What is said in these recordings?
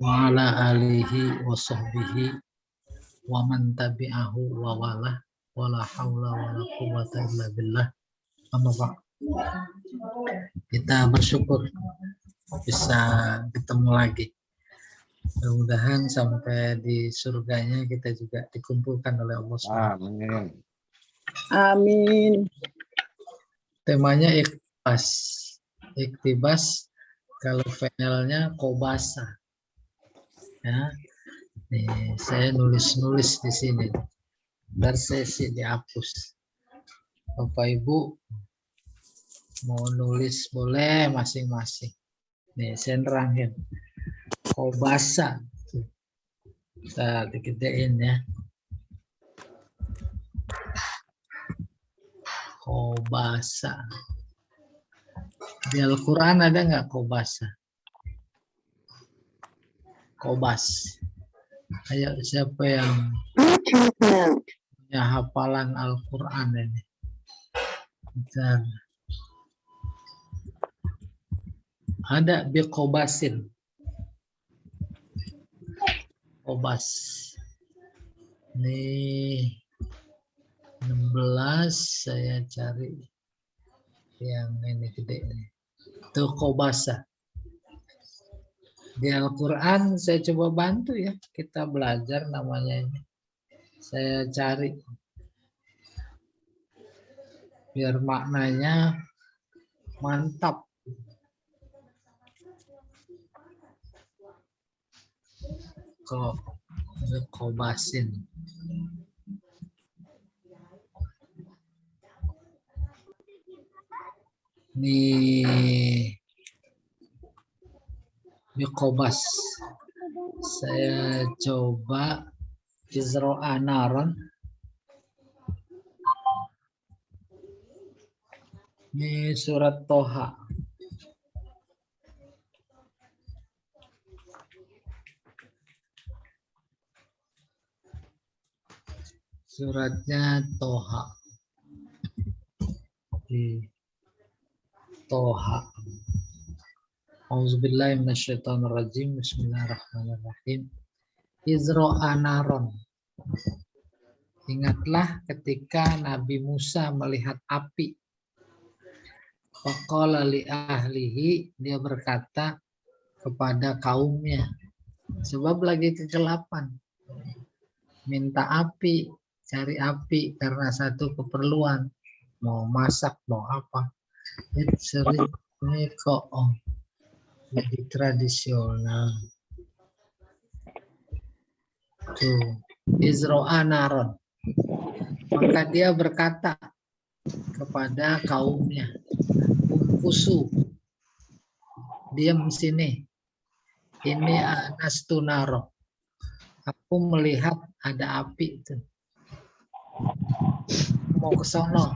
wa ala alihi wa sahbihi wa man tabi'ahu wa wala wala haula wala quwwata illa billah. Amma ba'd. Kita bersyukur bisa ketemu lagi. Mudah-mudahan sampai di surganya kita juga dikumpulkan oleh Allah SWT. Amin. Amin. Temanya iktibas. Iktibas kalau finalnya kobasa. Ya, nih saya nulis di sini. Biar sesi dihapus. Bapak Ibu mau nulis boleh masing-masing. Nih saya nerangin. Kobasa. Kita digedein ya. Kobasa. Di Al-Quran ada nggak kobasa? Kobas. Ayo siapa yang punya hafalan Al-Quran ini? Bentar. Ada biqobasin. Kobas. Nih 16 saya cari yang ini gede ini. Itu kobasa. Di Al-Quran saya coba bantu ya. Kita belajar namanya ini. Saya cari. Biar maknanya mantap. Kobasin. Nih. Mikobas. Saya coba Izro'a naron. Ini surat Toha. Suratnya Toha. Di Toha. Auzubillahi minasyaitonirrajim. Bismillahirrahmanirrahim. Izro'a naron. Ingatlah ketika Nabi Musa melihat api. Faqala li ahlihi, dia berkata kepada kaumnya, sebab lagi kegelapan. Minta api, cari api karena satu keperluan. Mau masak, mau apa. Itu sering kok jadi tradisional. Tuh, Izro'a naron. Maka dia berkata kepada kaumnya, Umkusu, diam sini. Ini anastu naro. Aku melihat ada api itu. Mau ke sono.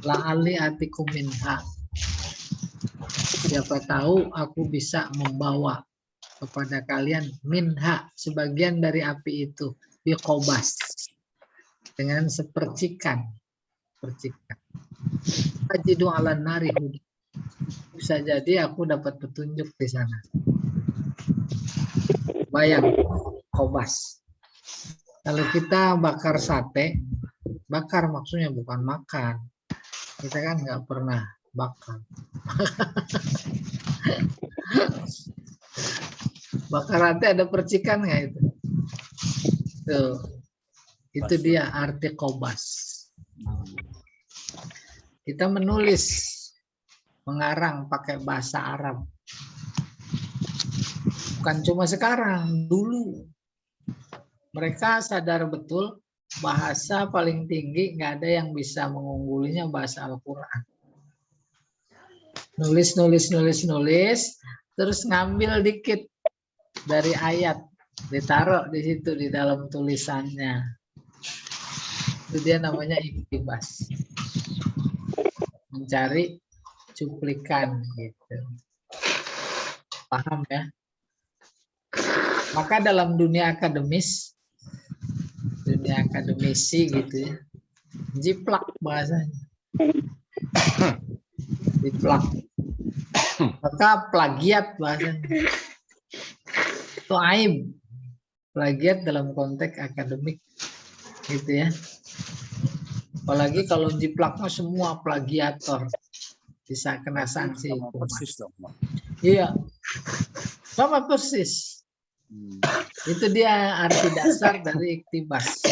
La'ali atikum minha. Siapa tahu aku bisa membawa kepada kalian minha, sebagian dari api itu, biqobas, dengan sepercikan. Percikan. Ajidu ala nari. Bisa jadi aku dapat petunjuk di sana. Bayang, kobas. Kalau kita bakar sate, bakar maksudnya bukan makan. Kita kan nggak pernah bakar. Bakar sate ada percikan nggak itu? Tuh. Itu dia arti kobas. Kita menulis, mengarang pakai bahasa Arab. Bukan cuma sekarang, dulu. Mereka sadar betul bahasa paling tinggi, nggak ada yang bisa mengunggulinya bahasa Al-Quran. Nulis, terus ngambil dikit dari ayat, ditaruh di situ di dalam tulisannya. Itu dia namanya iktibas. Mencari cuplikan gitu. Paham ya? Maka dalam dunia akademis, dunia akademisi gitu ya, jiplak bahasanya. Jiplak. Maka plagiat bahasanya. Itu aib. Plagiat dalam konteks akademik. Gitu ya. Apalagi kalau jiplaknya semua plagiator. Bisa kena sanksi Sama hukuman. persis dong, Pak. Iya. Sama persis. Itu dia arti dasar dari iktibas.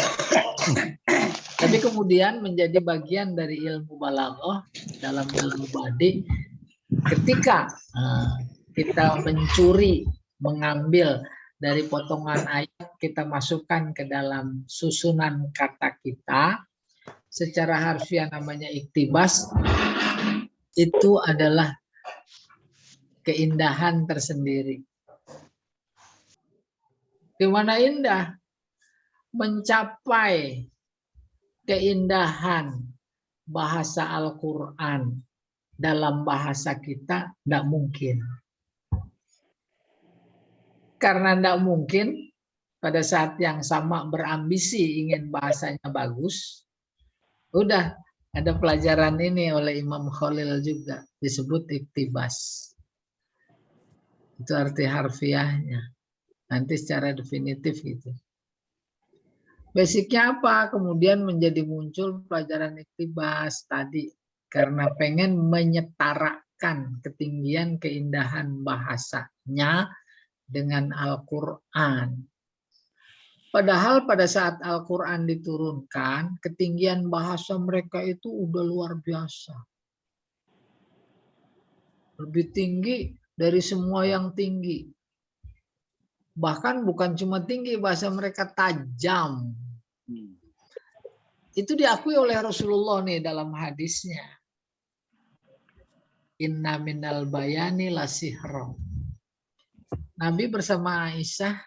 Tapi kemudian menjadi bagian dari ilmu balaghah dalam ilmu badi ketika kita mencuri, mengambil dari potongan ayat kita masukkan ke dalam susunan kata kita secara harfiah namanya iktibas. Itu adalah keindahan tersendiri. Gimana indah? Mencapai keindahan bahasa Al-Quran dalam bahasa kita tidak mungkin. Karena tidak mungkin pada saat yang sama berambisi ingin bahasanya bagus, udah ada pelajaran ini oleh Imam Khalil juga disebut iktibas. Itu arti harfiahnya. Nanti secara definitif gitu. Basicnya apa? Kemudian menjadi muncul pelajaran iktibas tadi karena pengen menyetarakan ketinggian keindahan bahasanya dengan Al-Quran. Padahal pada saat Al-Quran diturunkan, ketinggian bahasa mereka itu udah luar biasa. Lebih tinggi dari semua yang tinggi. Bahkan bukan cuma tinggi, bahasa mereka tajam. Itu diakui oleh Rasulullah nih dalam hadisnya. Inna minal bayani lasihra. Nabi bersama Aisyah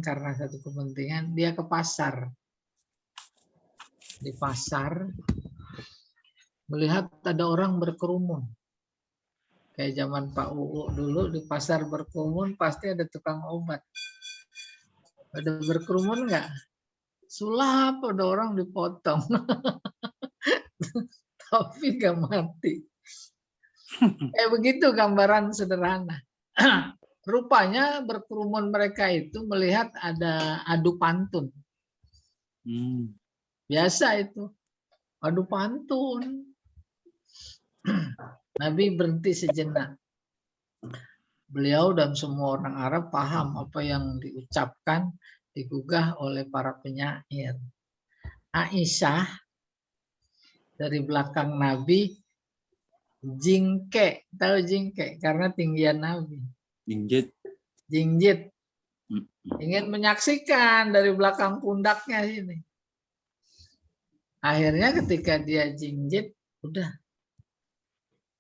karena satu kepentingan dia ke pasar. Di pasar melihat ada orang berkerumun. Kayak zaman Pak Uu dulu di pasar berkerumun pasti ada tukang obat. Ada berkerumun nggak? Sulap, ada orang dipotong. Tapi nggak mati. Begitu gambaran sederhana. Rupanya berkerumun mereka itu melihat ada adu pantun. Biasa itu. Adu pantun. Nabi berhenti sejenak. Beliau dan semua orang Arab paham apa yang diucapkan, digugah oleh para penyair. Aisyah dari belakang Nabi jingke, tahu jingke karena tinggian Nabi. Jingjit. Ingin menyaksikan dari belakang pundaknya sini. Akhirnya ketika dia jingjit, udah.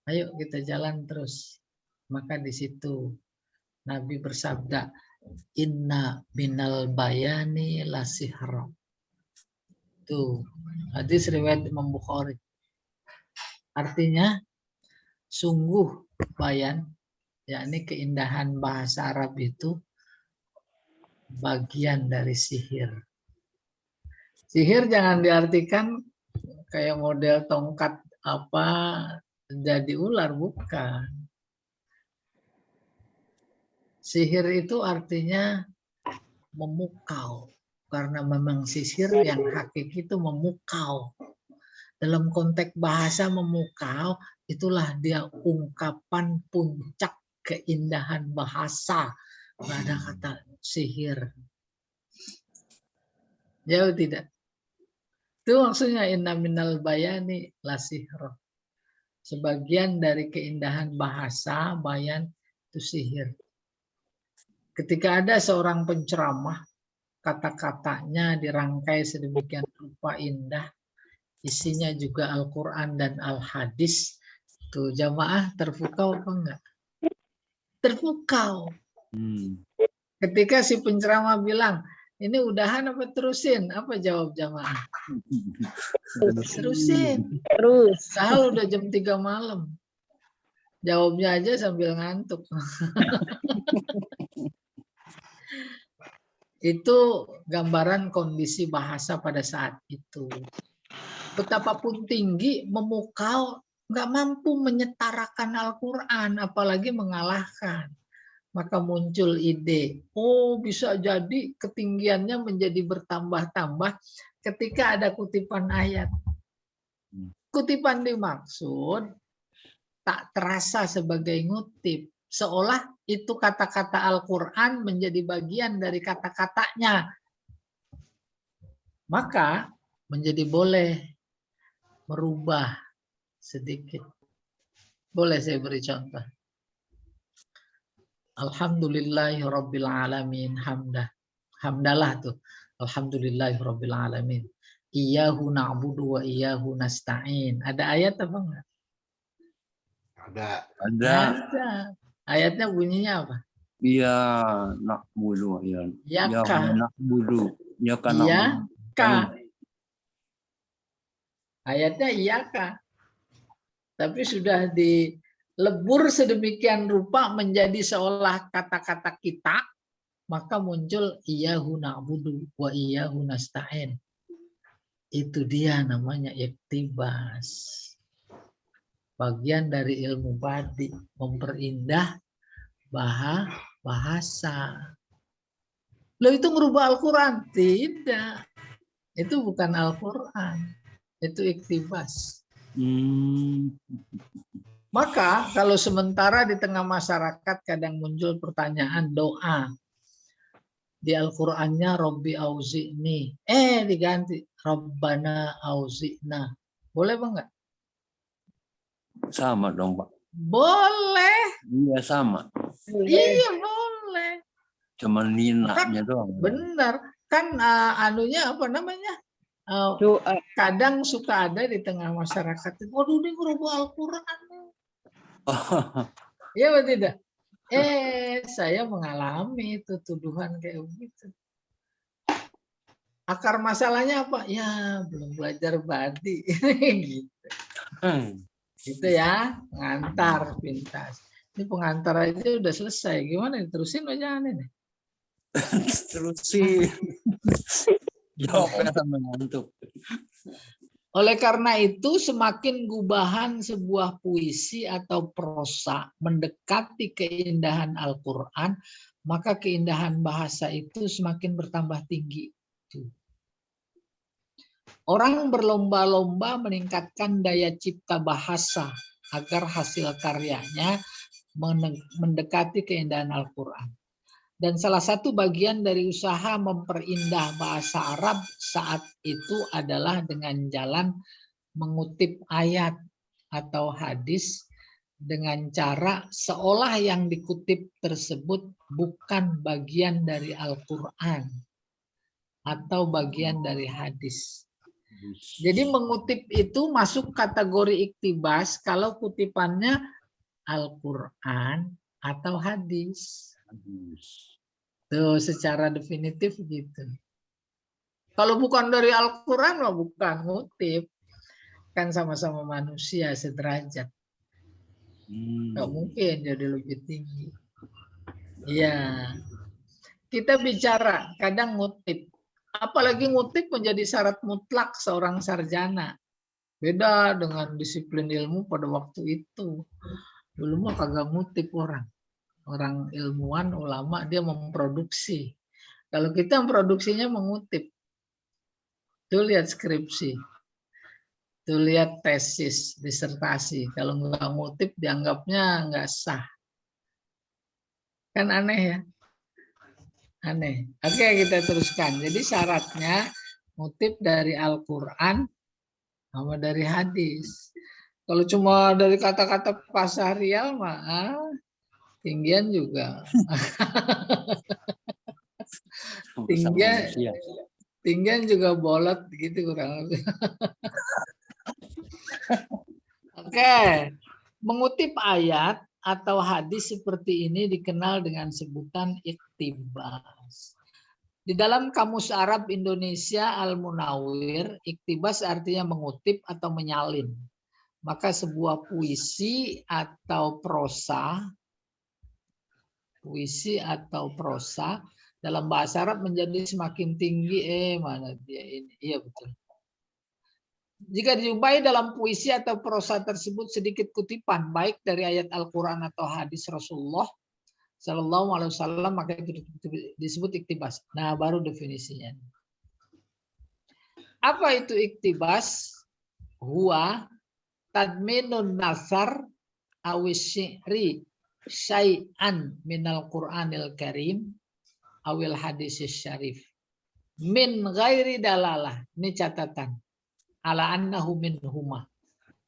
Ayo kita jalan terus. Maka di situ Nabi bersabda, Inna minal bayani lasihra. Tuh, hadis riwayat Imam Bukhari. Artinya, sungguh bayan, yakni keindahan bahasa Arab itu bagian dari sihir. Sihir jangan diartikan kayak model tongkat apa jadi ular, bukan. Sihir itu artinya memukau. Karena memang sihir yang hakiki itu memukau. Dalam konteks bahasa memukau, itulah dia ungkapan puncak keindahan bahasa. Nggak ada kata sihir. Jauh tidak. Itu maksudnya inna minal bayani lasihra. Sebagian dari keindahan bahasa, bayan itu sihir. Ketika ada seorang penceramah, kata-katanya dirangkai sedemikian rupa indah, isinya juga Al-Quran dan Al-Hadis. Tuh jamaah terpukau apa enggak? Terpukau. Ketika si penceramah bilang, ini udahan apa terusin? Apa jawab jamaah? Terusin. Terus. Padahal udah jam 3 malam. Jawabnya aja sambil ngantuk. Itu gambaran kondisi bahasa pada saat itu. Betapapun tinggi, memukau, nggak mampu menyetarakan Al-Quran, apalagi mengalahkan. Maka muncul ide, oh bisa jadi ketinggiannya menjadi bertambah-tambah ketika ada kutipan ayat. Kutipan dimaksud tak terasa sebagai ngutip, seolah itu kata-kata Al-Quran menjadi bagian dari kata-katanya. Maka menjadi boleh merubah sedikit. Boleh saya beri contoh. Alhamdulillahirabbil alamin hamdah. Hamdalah tuh. Alhamdulillahirabbil alamin. Iyyahu na'budu wa iyyahu nasta'in. Ada ayat apa enggak? Ada. Ada. Ayatnya bunyinya apa? Iya na'budu ya. Ya Yaka. na'budu. Ya kan Iya na'budu. ka. Ayatnya iyaka. Tapi sudah dilebur sedemikian rupa menjadi seolah kata-kata kita, maka muncul iyyahu na'budu wa iyyahu nasta'in. Itu dia namanya iktibas. Bagian dari ilmu badi, memperindah bahasa. Loh itu merubah Al-Quran? Tidak. Itu bukan Al-Quran. Itu iktibas. Maka kalau sementara di tengah masyarakat kadang muncul pertanyaan doa. Di Al-Qur'annya Robbi auzi'ni. Diganti Rabbana auzi'na. Boleh Bang enggak? Sama dong Pak. Boleh. Iya sama. Iya boleh. Cuman ninanya doang. Benar. Kan anunya apa namanya? Doa. Kadang suka ada di tengah masyarakat. Waduh ini merubah Al-Quran. Iya atau tidak? Saya mengalami itu tuduhan kayak begitu. Akar masalahnya apa? Ya, belum belajar badi. Gitu. Gitu ya, pengantar pintas. Ini pengantar aja udah selesai. Gimana? Terusin bacaan ini. Terusin. Jawabnya sama ngantuk. Oleh karena itu, semakin gubahan sebuah puisi atau prosa mendekati keindahan Al-Quran, maka keindahan bahasa itu semakin bertambah tinggi. Orang berlomba-lomba meningkatkan daya cipta bahasa agar hasil karyanya mendekati keindahan Al-Quran. Dan salah satu bagian dari usaha memperindah bahasa Arab saat itu adalah dengan jalan mengutip ayat atau hadis dengan cara seolah yang dikutip tersebut bukan bagian dari Al-Quran atau bagian dari hadis. Jadi mengutip itu masuk kategori iktibas kalau kutipannya Al-Quran atau hadis. Tuh secara definitif gitu. Kalau bukan dari Al-Quran mah bukan ngutip. Kan sama-sama manusia sederajat. Nggak mungkin jadi lebih tinggi. Iya. Kita bicara kadang ngutip. Apalagi ngutip menjadi syarat mutlak seorang sarjana. Beda dengan disiplin ilmu pada waktu itu. Dulu mah kagak ngutip orang. Orang ilmuwan, ulama, dia memproduksi. Kalau kita memproduksinya mengutip. Tuh lihat skripsi. Tuh lihat tesis, disertasi. Kalau nggak ngutip dianggapnya nggak sah. Kan aneh ya? Aneh. Oke, kita teruskan. Jadi syaratnya ngutip dari Al-Quran sama dari hadis. Kalau cuma dari kata-kata pasarial mah tinggian juga. tinggian juga bolot gitu kurang lebih. Oke. Mengutip ayat atau hadis seperti ini dikenal dengan sebutan iktibas. Di dalam Kamus Arab Indonesia Al-Munawwir, iktibas artinya mengutip atau menyalin. Maka sebuah puisi atau prosa dalam bahasa Arab menjadi semakin tinggi. Mana dia ini? Iya betul. Jika dijumpai dalam puisi atau prosa tersebut sedikit kutipan baik dari ayat Al-Qur'an atau hadis Rasulullah Shallallahu Alaihi Wasallam, maka itu disebut iktibas. Nah, baru definisinya. Apa itu iktibas? Huwa tadminun nasar awisyri syai'an minal Qur'anil Karim awil hadis syarif min ghairi dalalah. Ini catatan. Ala annahu min huma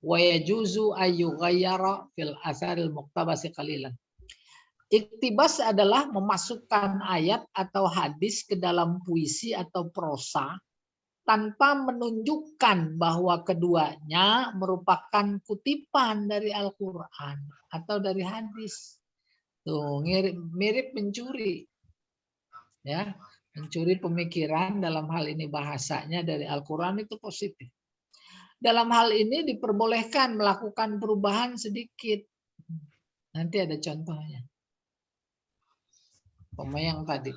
wa yajuzu ayyughayyara fil asaril muqtabasi qalilan. Iktibas adalah memasukkan ayat atau hadis ke dalam puisi atau prosa tanpa menunjukkan bahwa keduanya merupakan kutipan dari Al-Qur'an atau dari hadis. Tuh, mirip mencuri. Ya, mencuri pemikiran dalam hal ini bahasanya dari Al-Qur'an itu positif. Dalam hal ini diperbolehkan melakukan perubahan sedikit. Nanti ada contohnya. Yang tadi.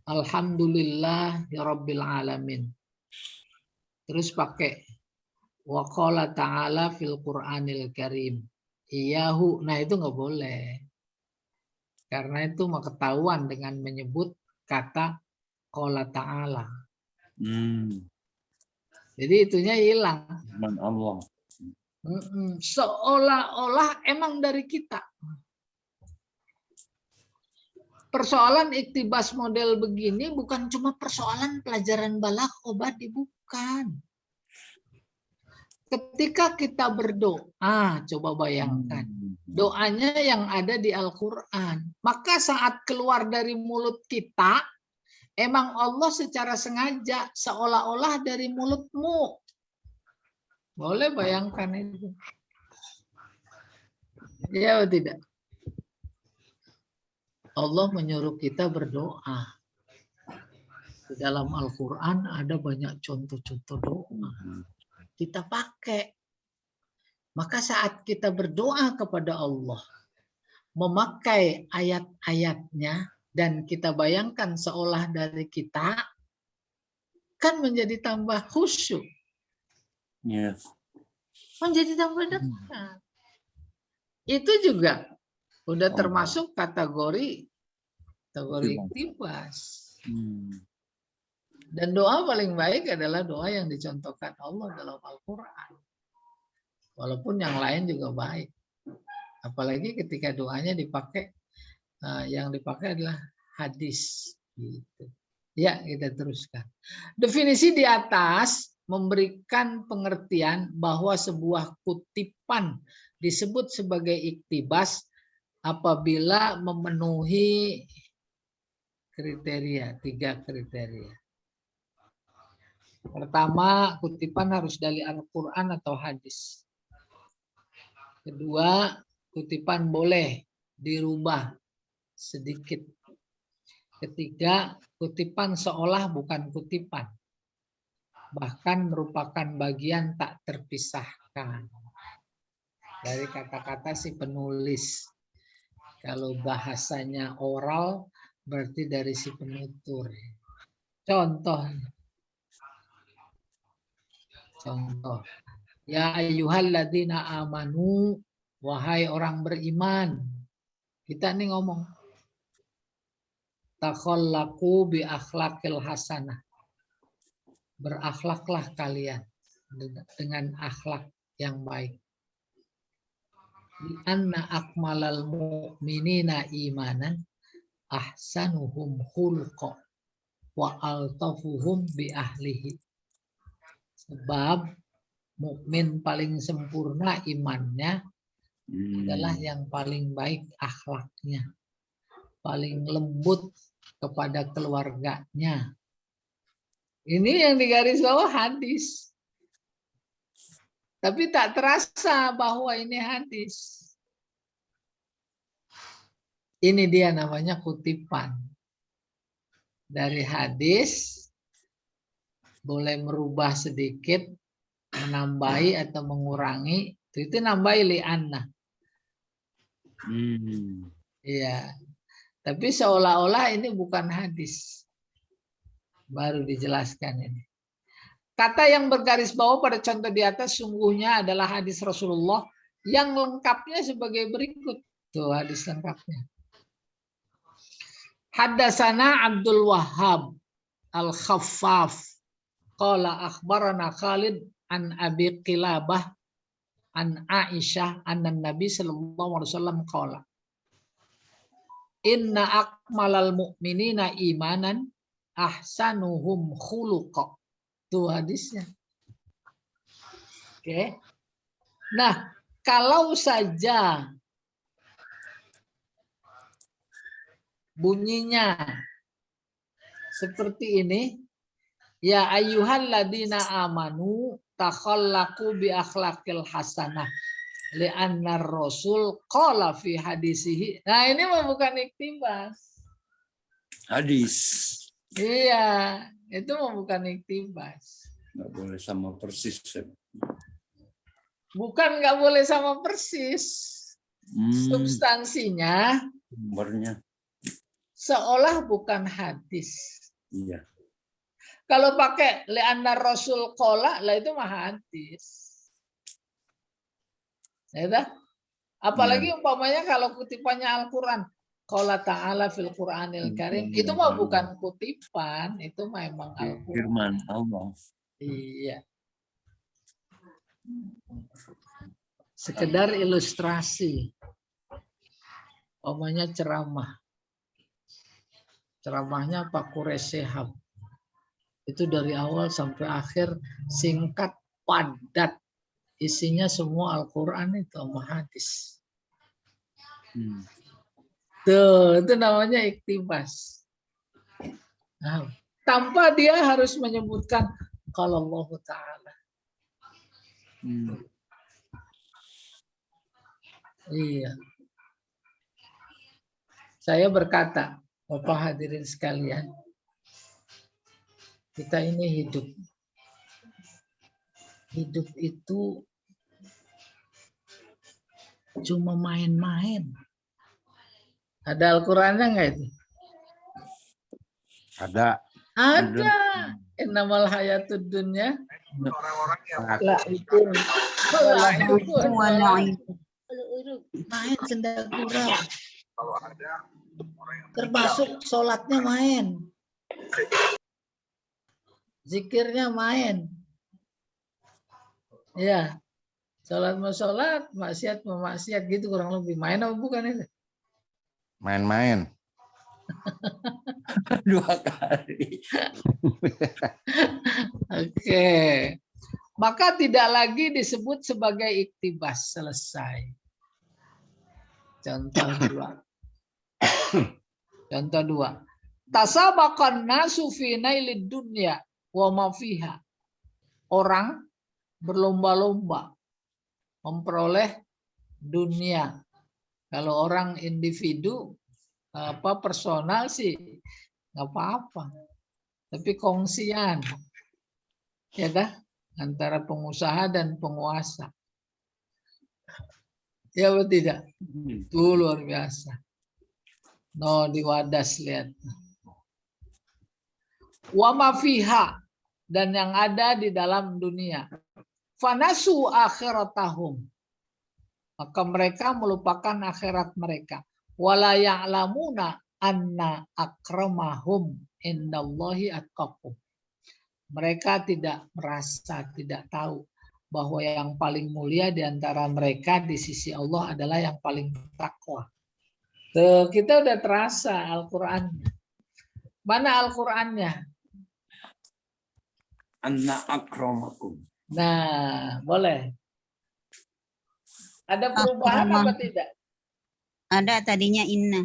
Alhamdulillah ya Rabbil Alamin. Terus pakai wa qala ta'ala fil Qur'anil Karim. Iyahu. Nah itu nggak boleh. Karena itu ketahuan dengan menyebut kata qala ta'ala. Jadi itunya hilang. Allah. Seolah-olah emang dari kita. Persoalan iktibas model begini bukan cuma persoalan pelajaran balaghah, bukan. Ketika kita berdoa, coba bayangkan. Doanya yang ada di Al-Quran. Maka saat keluar dari mulut kita, emang Allah secara sengaja seolah-olah dari mulutmu. Boleh bayangkan itu. Ya atau tidak? Allah menyuruh kita berdoa. Di dalam Al-Quran ada banyak contoh-contoh doa. Kita pakai. Maka saat kita berdoa kepada Allah, memakai ayat-ayatnya, dan kita bayangkan seolah dari kita, kan menjadi tambah khusyuk. Yes. Menjadi tambah dekat. Itu juga udah termasuk kategori iktibas. Dan doa paling baik adalah doa yang dicontohkan Allah dalam Al-Quran. Walaupun yang lain juga baik. Apalagi ketika doanya dipakai, yang dipakai adalah hadis. Gitu. Ya, kita teruskan. Definisi di atas memberikan pengertian bahwa sebuah kutipan disebut sebagai iktibas apabila memenuhi kriteria, 3 kriteria. Pertama, kutipan harus dari Al-Quran atau hadis. Kedua, kutipan boleh dirubah sedikit. Ketiga, kutipan seolah bukan kutipan. Bahkan merupakan bagian tak terpisahkan dari kata-kata si penulis. Kalau bahasanya oral, berarti dari si penutur. Contoh. Ya ayyuhalladzina amanu, wahai orang beriman. Kita nih ngomong. Takhallaqu bi akhlaqil hasanah. Berakhlaklah kalian dengan akhlak yang baik. Di anna akmalal mu'minina imanan ahsanuhum khulqa wa altafuhum bi ahlihi. Sebab mukmin paling sempurna imannya adalah yang paling baik akhlaknya, paling lembut kepada keluarganya. Ini yang digaris bawah hadis. Tapi tak terasa bahwa ini hadis. Ini dia namanya kutipan. Dari hadis boleh merubah sedikit, menambahi atau mengurangi. Itu nambahi li'anna. Iya. Tapi seolah-olah ini bukan hadis. Baru dijelaskan ini. Kata yang bergaris bawah pada contoh di atas sungguhnya adalah hadis Rasulullah yang lengkapnya sebagai berikut. Tuh hadis lengkapnya. Haddatsana Abdul Wahhab Al-Khaffaf qala akhbarana Khalid an Abi Qilabah an Aisyah anna Nabi sallallahu alaihi wasallam qala inna akmalal mu'minina imanan ahsanuhum khuluqa. Itu hadisnya. Oke. Nah, kalau saja bunyinya seperti ini, ya ayyuhalladzina amanu takhallaqu bi akhlaqil hasanah li'anna rasul qala fi hadisihi. Nah, ini mah bukan iktibas. Hadis. Iya, itu mah bukan iktibas. Nggak boleh sama persis. Bukan nggak boleh sama persis. Substansinya Sumbernya. seolah bukan hadis. Iya. Kalau pakai li'anna rasul qala, lah itu mah hadis. Ya dah? Apalagi umpamanya kalau kutipannya Al-Quran. Qala ta'ala fil Qur'anil Karim. Itu mah bukan kutipan. Itu memang Al-Quran. Firman Allah. Iya. Sekedar ilustrasi. Umpamanya ceramah. Ceramahnya Pak Quraisy Shihab. Itu dari awal sampai akhir singkat, padat. Isinya semua Al-Quran itu sama hadis. Tuh, itu namanya iktibas. Nah, tanpa dia harus menyebutkan kalau Allah Ta'ala. Iya. Saya berkata, Bapak hadirin sekalian, kita ini hidup. Hidup itu cuma main-main. Ada Al-Qurannya nggak itu? Ada. Ada. Innamal hayatud dunya. La'ibun. Main senda gurau. Termasuk sholatnya main. Zikirnya main. Ya. Sholat mau sholat, maksiat mau maksiat gitu kurang lebih. Main apa bukan itu? Main-main. 2 kali. Oke. Maka tidak lagi disebut sebagai iktibas. Selesai. Contoh 2. Contoh 2. Tasabaqan nasu fi nailid dunya wa ma fiha. Orang berlomba-lomba memperoleh dunia. Kalau orang individu personal sih nggak apa-apa. Tapi kongsian. Ya dah, antara pengusaha dan penguasa. Ya betul tidak? Itu luar biasa. No, di Wadas lihat. Wa ma fiha, dan yang ada di dalam dunia. Fanasu akhiratahum. Maka mereka melupakan akhirat mereka. Wala ya'lamuna anna akramahum indallahi atqakum. Mereka tidak merasa, tidak tahu bahwa yang paling mulia di antara mereka di sisi Allah adalah yang paling takwa. Tuh, kita udah terasa Al-Qur'annya. Mana Al-Qur'annya? Anna akramakum. Nah, boleh. Ada perubahan apa tidak? Ada tadinya inna.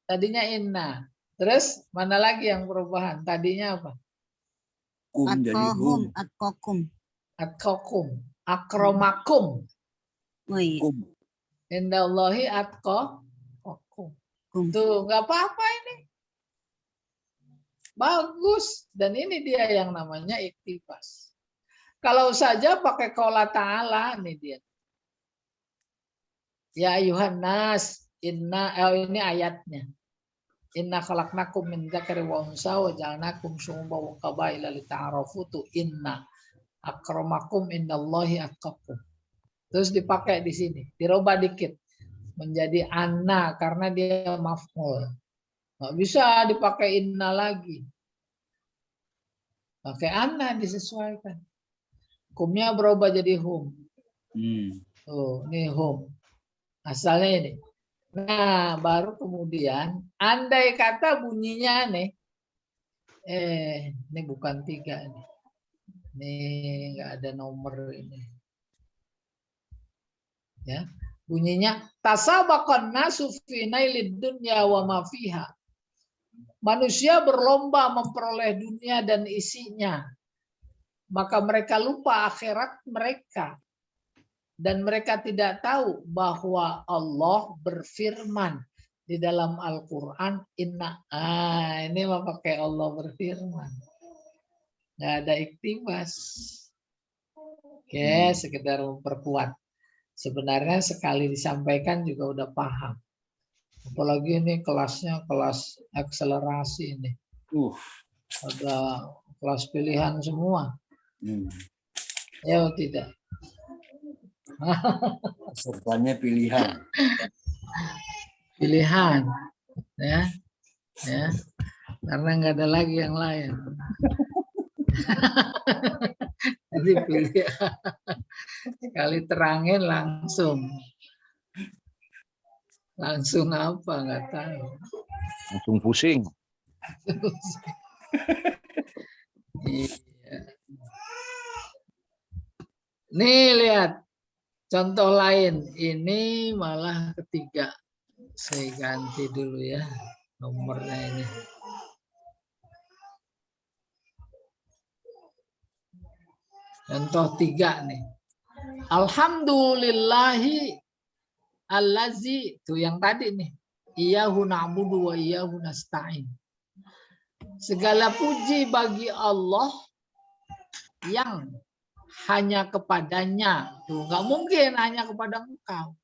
Tadinya inna. Terus mana lagi yang perubahan? Tadinya apa? Kum jadi hum. Atqakum. Atqakum. Akramakum. Woi. Kum. Indallahi atqakum. Tuh, nggak apa-apa ini. Bagus. Dan ini dia yang namanya iktibas. Kalau saja pakai qaula ta'ala, nih dia. Ya ayuhan nas, ini ayatnya. Inna khalaqnakum min dzakari wa unsa wa ja'alnakum syu'uban wa qabaila lita'arafu tu inna Akramakum indallahi atqakum. Terus dipakai di sini, dirubah dikit menjadi anna karena dia maf'ul. Nggak bisa dipakai inna lagi. Pakai anna disesuaikan. Kumnya berubah jadi hum. Tuh, ini hum. Asalnya ini. Nah, baru kemudian andai kata bunyinya nih. Ini bukan 3 nih. Ini nggak ada nomor ini. Ya, bunyinya tasabaqan nasu fi nailid dunya wa ma fiha. Manusia berlomba memperoleh dunia dan isinya. Maka mereka lupa akhirat mereka. Dan mereka tidak tahu bahwa Allah berfirman di dalam Al-Quran. Ini mah pakai Allah berfirman. Nggak ada iktibas. Oke, sekedar memperkuat. Sebenarnya sekali disampaikan juga udah paham. Apalagi ini kelasnya kelas akselerasi ini. Ada kelas pilihan semua. Ya tidak. Pesertanya pilihan. Pilihan. Ya. Karena nggak ada lagi yang lain. Jadi pilih. Sekali terangin langsung apa nggak tahu. Langsung pusing. Iya. Nih lihat contoh lain. Ini malah ketiga. Saya ganti dulu ya nomornya ini. Contoh 3 nih. Alhamdulillahi allazi, itu yang tadi nih. Iyyahu na'budu wa iyyahu nasta'in. Segala puji bagi Allah yang hanya kepadanya. Tuh, nggak mungkin hanya kepada engkau.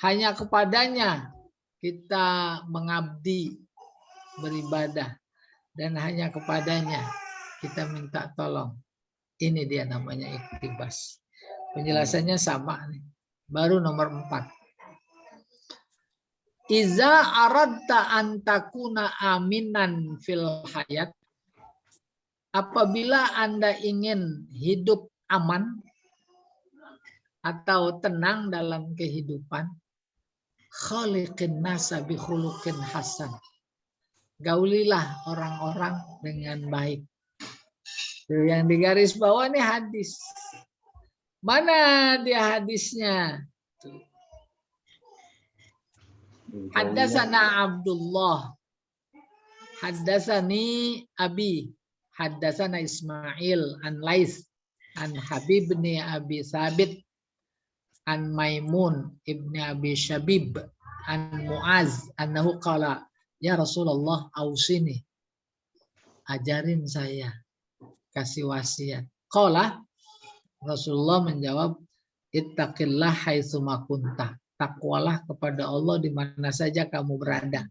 Hanya kepadanya kita mengabdi, beribadah. Dan hanya kepadanya kita minta tolong. Ini dia namanya iktibas. Penjelasannya sama nih. Baru nomor 4. Iza aradta antakuna aminan fil hayat. Apabila Anda ingin hidup aman atau tenang dalam kehidupan, khaliqin nasa bi khuluqin hasan. Gaulilah orang-orang dengan baik. Yang di garis bawah ini hadis. Mana dia hadisnya? Haddasana Abdullah. Haddasani Abi. Haddasana Ismail an Lais an Habib ibn Abi Sabit an Maimun ibn Abi Shabib an Muaz annahu qala ya Rasulullah ausini, ajarin saya, kasih wasiat. Qala, Rasulullah menjawab, ittaqillah haitsuma kunta. Takwalah kepada Allah di mana saja kamu berada.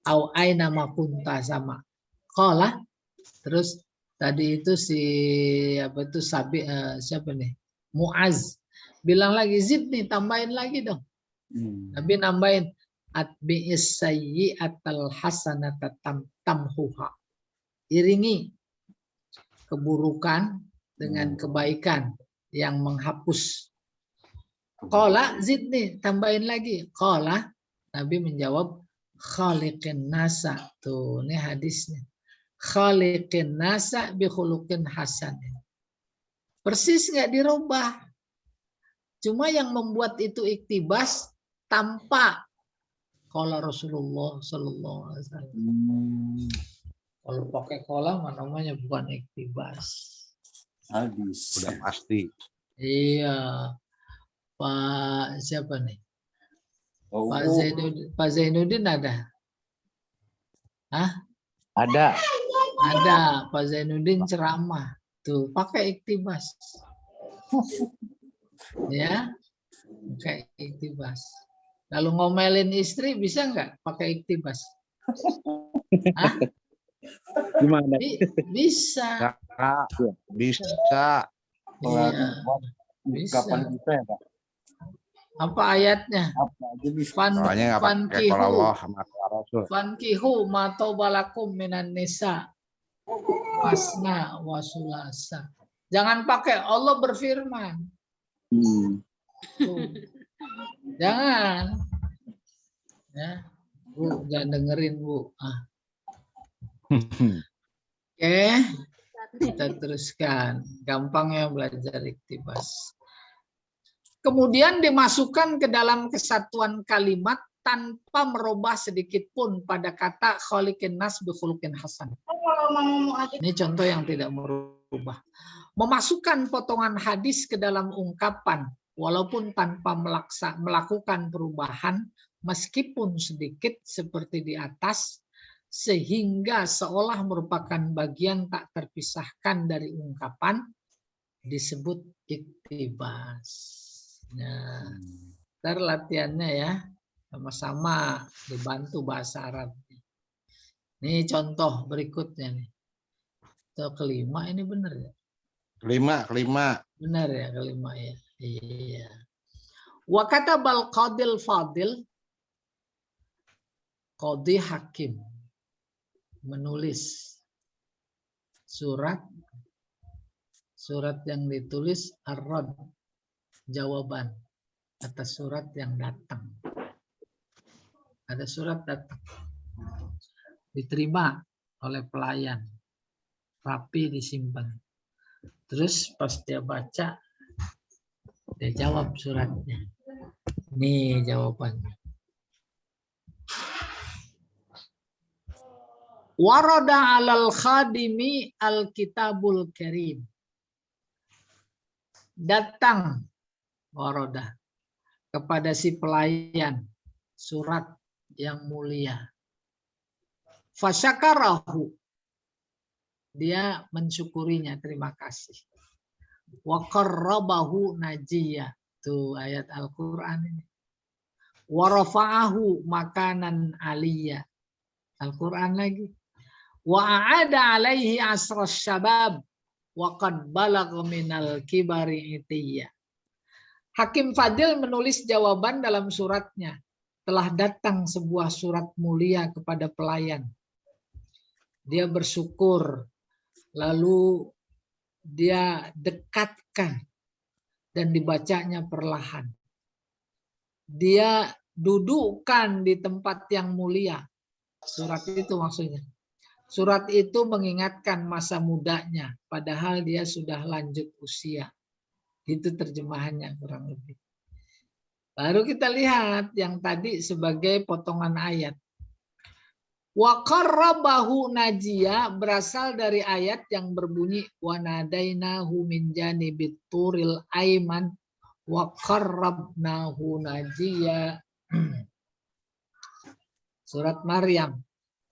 Au aina ma kunta sama. Qala, terus tadi itu siapa nih? Muaz. Bilang lagi zidni, tambahin lagi dong. Nabi nambahin atbi'is sayyi'atal hasanata tamhuha. Iringi keburukan dengan kebaikan yang menghapus. Qala zidni, tambahin lagi. Qala, Nabi menjawab khaliqin nasa. Tuh, ini hadisnya. Khaliqin nasa bi khuluqin hasan. Persis nggak dirubah. Cuma yang membuat itu iktibas tanpa qala Rasulullah sallallahu alaihi wasallam. Kalau pakai qala namanya bukan iktibas. Hadis. Udah pasti. Iya. Pak siapa nih? Oh, Pak Zainuddin ada? Hah? Ada. Ada. Pak Zainuddin ceramah. Tuh, pakai iktibas. Ya. Pakai iktibas. Kalau ngomelin istri bisa nggak pakai iktibas? Hah? Gimana? Bisa. Bisa. Melalui Iya, ungkapan bisa. kita ya Pak. Apa ayatnya? Apa aja bisa. Soalnya nggak pakai kalau Allah sama kalau Rasul. Fankihu matobalakum minan nisa masna wasulasa. Jangan pakai Allah berfirman. Tuh. Jangan. Ya. Bu, jangan dengerin Bu. Oke. Kita teruskan. Gampang ya belajar iktibas. Kemudian dimasukkan ke dalam kesatuan kalimat tanpa merubah sedikit pun pada kata khaliqin nas bi khuluqin hasan. Ini contoh yang tidak merubah. Memasukkan potongan hadis ke dalam ungkapan walaupun tanpa melakukan perubahan meskipun sedikit seperti di atas sehingga seolah merupakan bagian tak terpisahkan dari ungkapan disebut iktibas. Nah, ntar latihannya ya sama-sama dibantu bahasa Arab. Ini contoh berikutnya nih. Contoh kelima ini benar ya? Kelima. Benar ya kelima ya. Iya. Wa katabal qadil fadil, qadi hakim menulis surat yang ditulis ar-rad, jawaban atas surat yang datang. Ada surat datang, diterima oleh pelayan, rapi disimpan. Terus pas dia baca, dia jawab suratnya. Nih jawabannya. Warada alal khadimi al-kitabul karim. Datang waroda kepada si pelayan surat yang mulia. Fasyakarahu, dia mensyukurinya, terima kasih. Wa qarrabahu najiyah, tuh ayat Al-Qur'an ini. Wa rafa'ahu makanan aliyah, Al-Qur'an lagi. Wa a'ada alaihi asras syabab wa qad balagha minal kibari itiyah. Hakim Fadil menulis jawaban dalam suratnya. Telah datang sebuah surat mulia kepada pelayan. Dia bersyukur, lalu dia dekatkan dan dibacanya perlahan. Dia dudukkan di tempat yang mulia. Surat itu maksudnya. Surat itu mengingatkan masa mudanya, padahal dia sudah lanjut usia. Itu terjemahannya kurang lebih. Baru kita lihat yang tadi sebagai potongan ayat. Wa qarrabahu najiyah berasal dari ayat yang berbunyi wa nadainahu min janibit turil aiman wa qarrabnahu najiyah. Surat Maryam.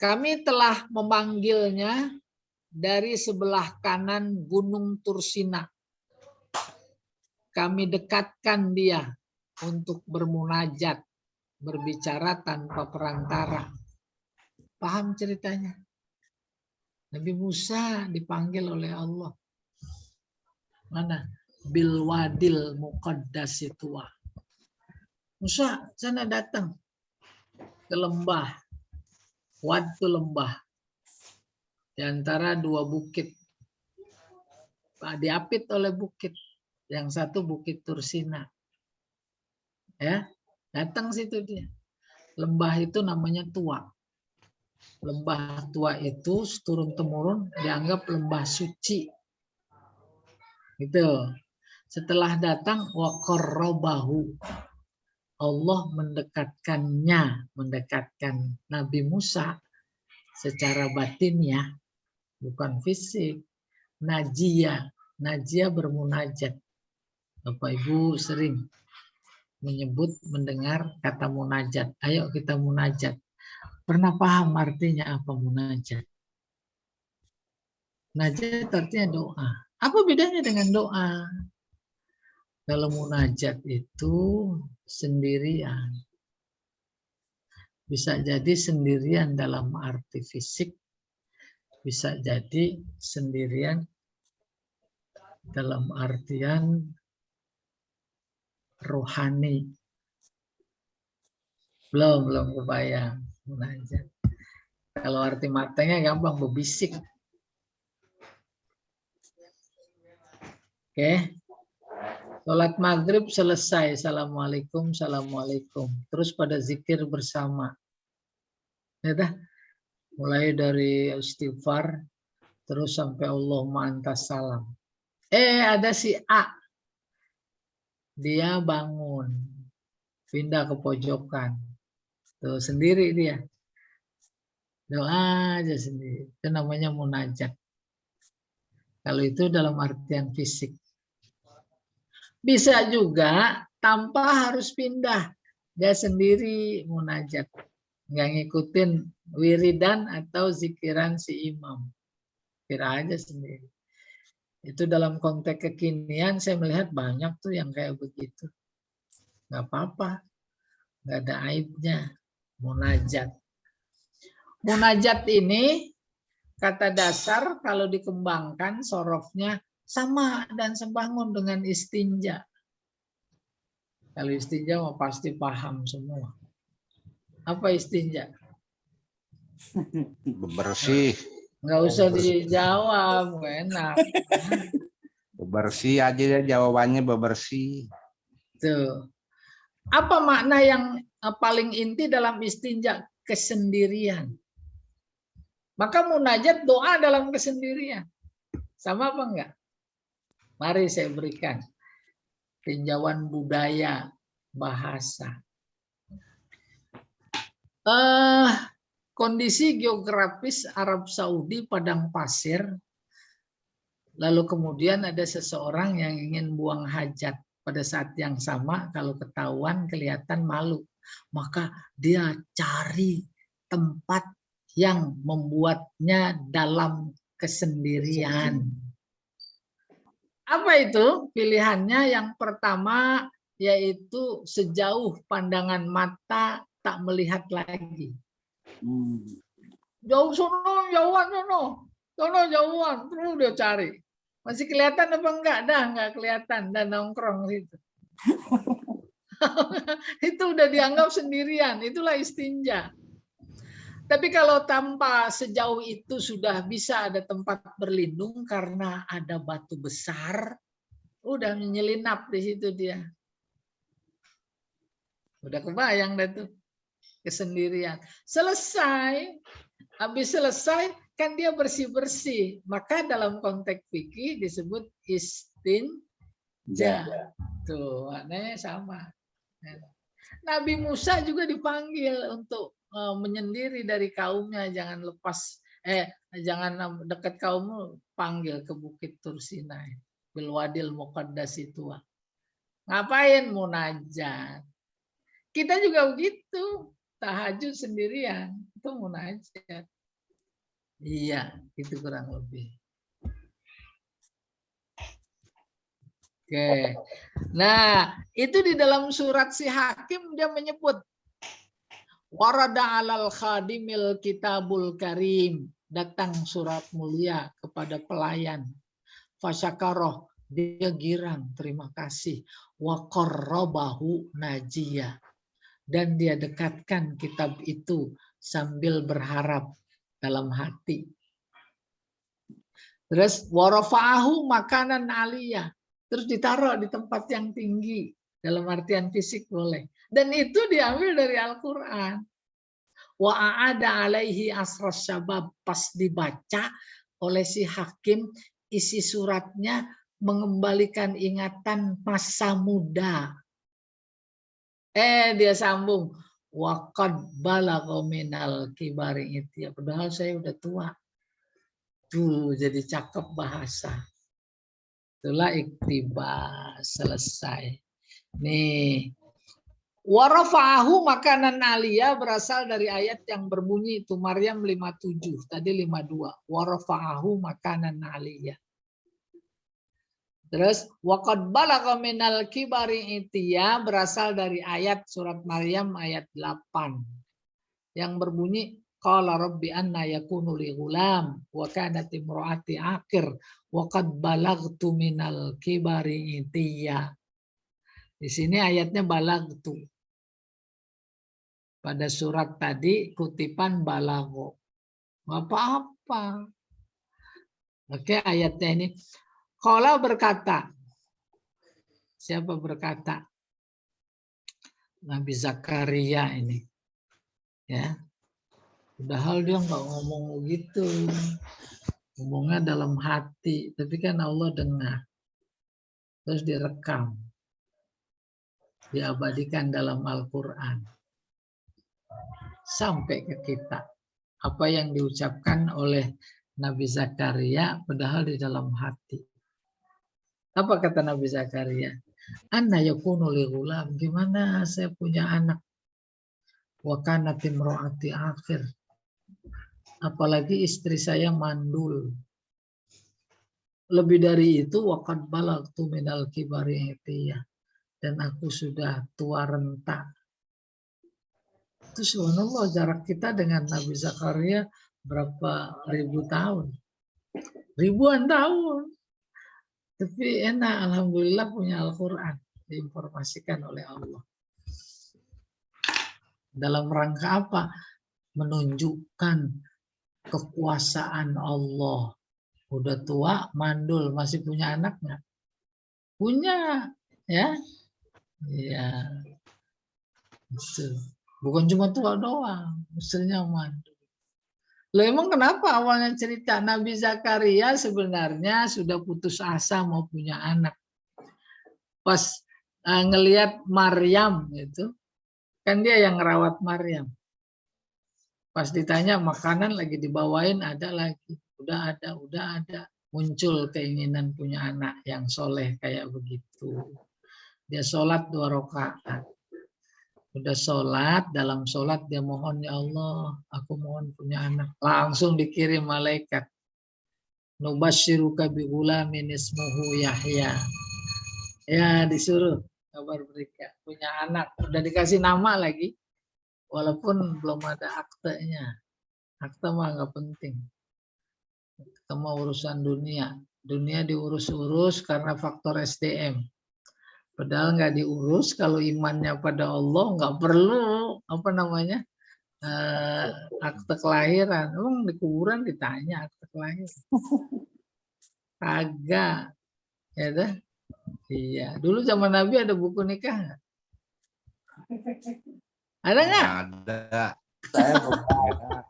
Kami telah memanggilnya dari sebelah kanan Gunung Tursina. Kami dekatkan dia untuk bermunajat, berbicara tanpa perantara. Paham ceritanya? Nabi Musa dipanggil oleh Allah. Mana? Bilwadil muqaddas tua. Musa, sana datang ke lembah. Wad itu lembah. Di antara dua bukit. Diapit oleh bukit. Yang satu Bukit Tursina. Ya, datang situ dia. Lembah itu namanya Tua. Lembah Tua itu turun-temurun dianggap lembah suci. Gitu. Setelah datang wa qarrabahu. Allah mendekatkan Nabi Musa secara batinnya, bukan fisik. Najiyah bermunajat. Bapak Ibu sering mendengar kata munajat. Ayo kita munajat. Pernah paham artinya apa munajat? Munajat artinya doa. Apa bedanya dengan doa? Kalau munajat itu sendirian. Bisa jadi sendirian dalam arti fisik. Bisa jadi sendirian dalam artian rohani. Belum kebayang munajat. Kalau arti matanya gampang, berbisik. Oke. Sholat maghrib selesai. Assalamualaikum, assalamualaikum. Terus pada zikir bersama. Ya dah. Mulai dari istighfar terus sampai Allahumma antas salam. Ada si A. Dia bangun. Pindah ke pojokan. Tuh sendiri dia. Doa aja sendiri. Itu namanya munajat. Kalau itu dalam artian fisik. Bisa juga tanpa harus pindah. Dia sendiri munajat. Nggak ngikutin wiridan atau zikiran si imam. Kira aja sendiri. Itu dalam konteks kekinian saya melihat banyak tuh yang kayak begitu. Nggak apa-apa. Nggak ada aibnya. Munajat. Munajat ini kata dasar kalau dikembangkan sorofnya sama dan sebangun dengan istinja. Kalau istinja mau pasti paham semua. Apa istinja? Bebersih. Nggak usah dijawab, enak. Bebersih aja ya jawabannya, bebersih. Tuh. Apa makna yang paling inti dalam istinja? Kesendirian. Maka munajat doa dalam kesendirian. Sama apa enggak? Mari saya berikan tinjauan budaya bahasa. Kondisi geografis Arab Saudi padang pasir. Lalu kemudian ada seseorang yang ingin buang hajat. Pada saat yang sama kalau ketahuan kelihatan malu. Maka dia cari tempat yang membuatnya dalam kesendirian. Apa itu? Pilihannya yang pertama yaitu sejauh pandangan mata tak melihat lagi. Jauh sono, jauhan sono. Sono jauhan, terus dia cari. Masih kelihatan apa enggak? Dah enggak kelihatan dan nongkrong situ. Itu udah dianggap sendirian, itulah istinja. Tapi kalau tanpa sejauh itu sudah bisa ada tempat berlindung karena ada batu besar, udah menyelinap di situ dia. Udah kebayang dah tuh kesendirian. Selesai, habis selesai kan dia bersih-bersih. Maka dalam konteks fikih disebut istinja. Tuh, maknanya sama. Nabi Musa juga dipanggil untuk menyendiri dari kaumnya, jangan jangan dekat kaummu, panggil ke Bukit Tur Sinai, Bilwadil Muqaddas itu. Ngapain? Munajat. Kita juga begitu, tahajud sendirian, itu munajat. Iya, itu kurang lebih. Oke. Nah, itu di dalam surat si Hakim dia menyebut warada alal khadimil kitabul karim, datang surat mulia kepada pelayan. Fasyakaroh, dia girang, terima kasih. Wa qarrabahu najiyah, dan dia dekatkan kitab itu sambil berharap dalam hati. Terus warafa'ahu makanan aliyah, terus ditaruh di tempat yang tinggi, dalam artian fisik boleh. Dan itu diambil dari Al-Quran. Wa a'ada alaihi asras syabab, pas dibaca oleh si Hakim, isi suratnya mengembalikan ingatan masa muda. Dia sambung, wa qad balagha minal kibari itya, padahal saya udah tua. Tuh, jadi cakep bahasa. Itulah iktibas, selesai. Nih, warafa'ahu makanan aliyah berasal dari ayat yang berbunyi itu Maryam 57, tadi 52. Warafa'ahu makanan aliyah. Terus waqad balagha minal kibari itya berasal dari ayat surat Maryam ayat 8 yang berbunyi Qala rabbi anna yakunu li ghulam wa kanat imraati aqir wa qad balagtu minal kibari itiya. Di sini ayatnya balagtu. Pada surat tadi kutipan balago. Apa-apa. Oke, ayatnya ini. Qala berkata. Siapa berkata? Nabi Zakaria ini. Ya. Padahal dia nggak ngomong begitu. Ngomongnya dalam hati. Tapi kan Allah dengar. Terus direkam. Diabadikan dalam Al-Quran. Sampai ke kita. Apa yang diucapkan oleh Nabi Zakaria padahal di dalam hati. Apa kata Nabi Zakaria? Anna yakunu li ghulam. Gimana saya punya anak? Wa kanat imraati akhir. Apalagi istri saya mandul. Lebih dari itu waqad balagtu minal kibari itiyah. Dan aku sudah tua renta. Itu subhanallah jarak kita dengan Nabi Zakaria berapa ribu tahun. Ribuan tahun. Tapi enak, alhamdulillah punya Al-Quran. Diinformasikan oleh Allah. Dalam rangka apa? Menunjukkan kekuasaan Allah. Udah tua, mandul, masih punya anak nggak? Punya, ya. Iya. Itu. Bukan cuma tua doang, istrinya mandul. Loh emang kenapa awalnya cerita Nabi Zakaria sebenarnya sudah putus asa mau punya anak. Pas ngelihat Maryam itu, kan dia yang ngerawat Maryam. Pas ditanya makanan lagi dibawain ada lagi. Udah ada. Muncul keinginan punya anak yang soleh kayak begitu. Dia sholat 2 rakaat. Udah sholat, dalam sholat dia mohon, ya Allah, aku mohon punya anak. Langsung dikirim malaikat. Nubasyiruka bi ghulamin ismuhu Yahya. Ya disuruh kabar berita punya anak. Udah dikasih nama lagi. Walaupun belum ada aktenya. Akta mah nggak penting. Kita mau urusan dunia. Dunia diurus-urus karena faktor SDM. Padahal nggak diurus kalau imannya pada Allah nggak perlu akte kelahiran. Emang di kuburan ditanya akte kelahiran. Kagak, ya dah. Iya. Dulu zaman Nabi ada buku nikah nggak? Ada nggak? Ada. Saya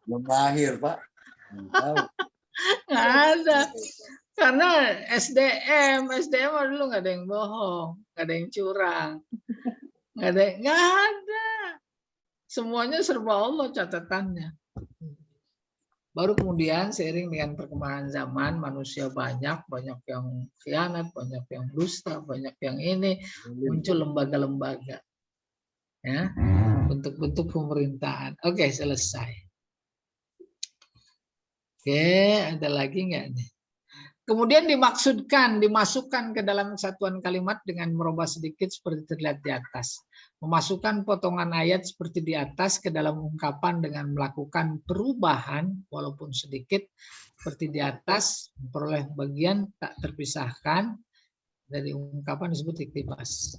belum lahir, Pak. Tahu. Nggak ada. Karena SDM dulu nggak ada yang bohong, nggak ada yang curang, nggak ada. Semuanya serba Allah catatannya. Baru kemudian seiring dengan perkembangan zaman, manusia banyak yang khianat, banyak yang dusta, banyak yang ini, muncul lembaga-lembaga, ya, bentuk-bentuk pemerintahan. Oke, selesai. Oke, ada lagi nggak nih? Kemudian dimasukkan ke dalam satuan kalimat dengan merubah sedikit seperti terlihat di atas. Memasukkan potongan ayat seperti di atas ke dalam ungkapan dengan melakukan perubahan walaupun sedikit seperti di atas, memperoleh bagian tak terpisahkan dari ungkapan disebut iktibas.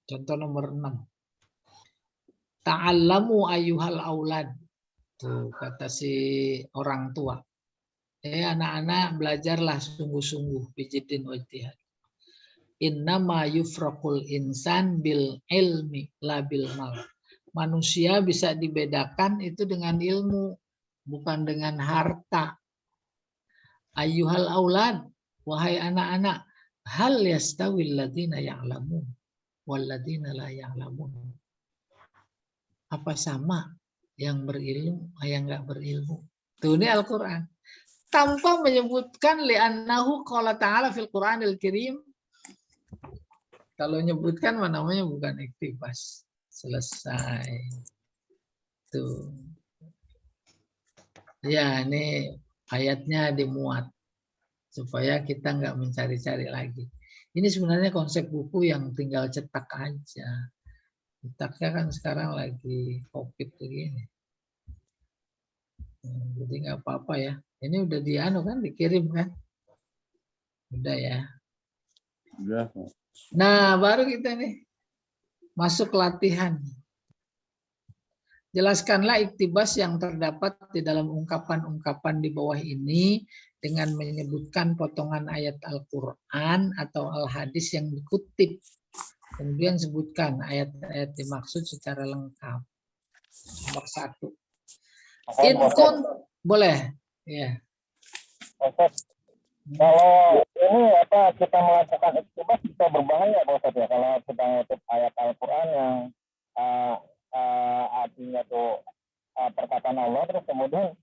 Contoh nomor 6. Ta'allamu ayyuhal aulad. Tuh kata si orang tua. Anak-anak belajarlah sungguh-sungguh bijidin wajtihad. Innama yufraqul insan bil ilmi la bil mal. Manusia bisa dibedakan itu dengan ilmu, bukan dengan harta. Ayyuhal aulad, wahai anak-anak, hal yastawil ladzina ya'lamun wal ladzina la ya'lamun. Apa sama yang berilmu, yang enggak berilmu? Tuh ini Al-Qur'an. Tanpa menyebutkan li'annahu qala ta'ala fil Qur'anil Karim. Kalau menyebutkan namanya bukan iktibas. Selesai. Tuh. Ya, ini ayatnya dimuat supaya kita nggak mencari-cari lagi. Ini sebenarnya konsep buku yang tinggal cetak aja. Cetaknya kan sekarang lagi COVID begini. Jadi nggak apa-apa ya. Ini udah dikirim kan? Udah ya. Udah. Nah, baru kita nih masuk latihan. Jelaskanlah iktibas yang terdapat di dalam ungkapan-ungkapan di bawah ini dengan menyebutkan potongan ayat Al-Quran atau Al-Hadis yang dikutip. Kemudian sebutkan ayat-ayat dimaksud secara lengkap. Nomor 1. Boleh. Ya. Kalau ini kita melakukan iktibas bisa berbahaya Pak Ustadz ya, kalau kita ngutip ayat Al-Quran yang artinya tuh perkataan Allah, terus kemudian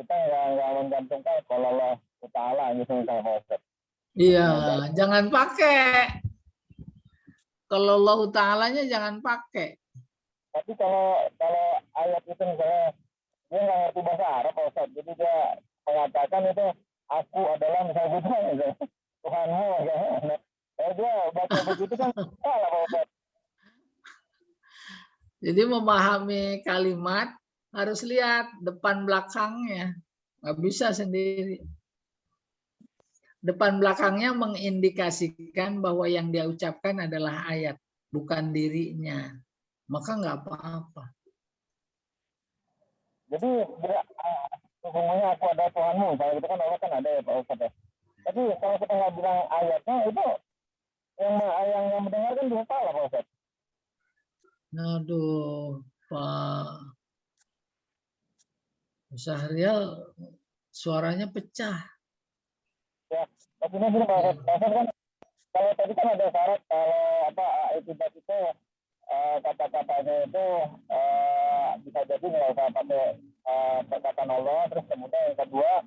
kita nggak menggantungkan kalau Allah Ta'ala gitu misalnya Pak Ustadz. Iya, jangan pakai. Kalau Allah Ta'alanya jangan pakai. Tapi kalau ayat itu misalnya dia nggak ngerti bahasa Arab Pak Ustadz, jadi dia mengatakan itu aku adalah misalnya gitu, Tuhanmu, misalnya. Dia baca begitu kan salah Pak Ustadz. Jadi memahami kalimat harus lihat depan belakangnya. Nggak bisa sendiri. Depan belakangnya mengindikasikan bahwa yang dia ucapkan adalah ayat, bukan dirinya. Maka nggak apa-apa. Jadi sesungguhnya aku ada Tuhanmu, kalau itu kan Allah kan ada ya Pak Ustadz. Tapi kalau kita nggak bilang ayatnya itu yang mendengarkan juga salah Pak Ustadz. Aduh, Pak Syahrial suaranya pecah. Ya, maksudnya gini Pak Ustadz kan kalau tadi kan ada syarat kalau iktibas itu kata-katanya itu bisa jadi nggak usah pakai perkataan Allah, terus kemudian yang kedua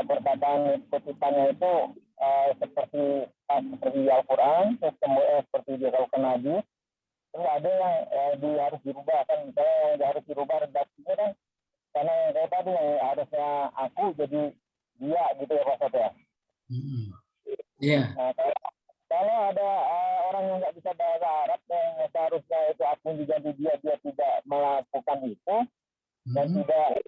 perkataan kutipannya itu seperti Al-Quran, terus kemudian seperti dilakukan Nabi. Terus ada yang harus dirubah kan, misalnya yang harus dirubah redaksinya kan, karena yang kayak tadi yang harusnya aku jadi dia gitu ya Pak Ustadz ya. Iya. Nah, kalau ada orang yang nggak bisa bahasa Arab yang seharusnya itu aku diganti dia tidak melakukan itu dan tidak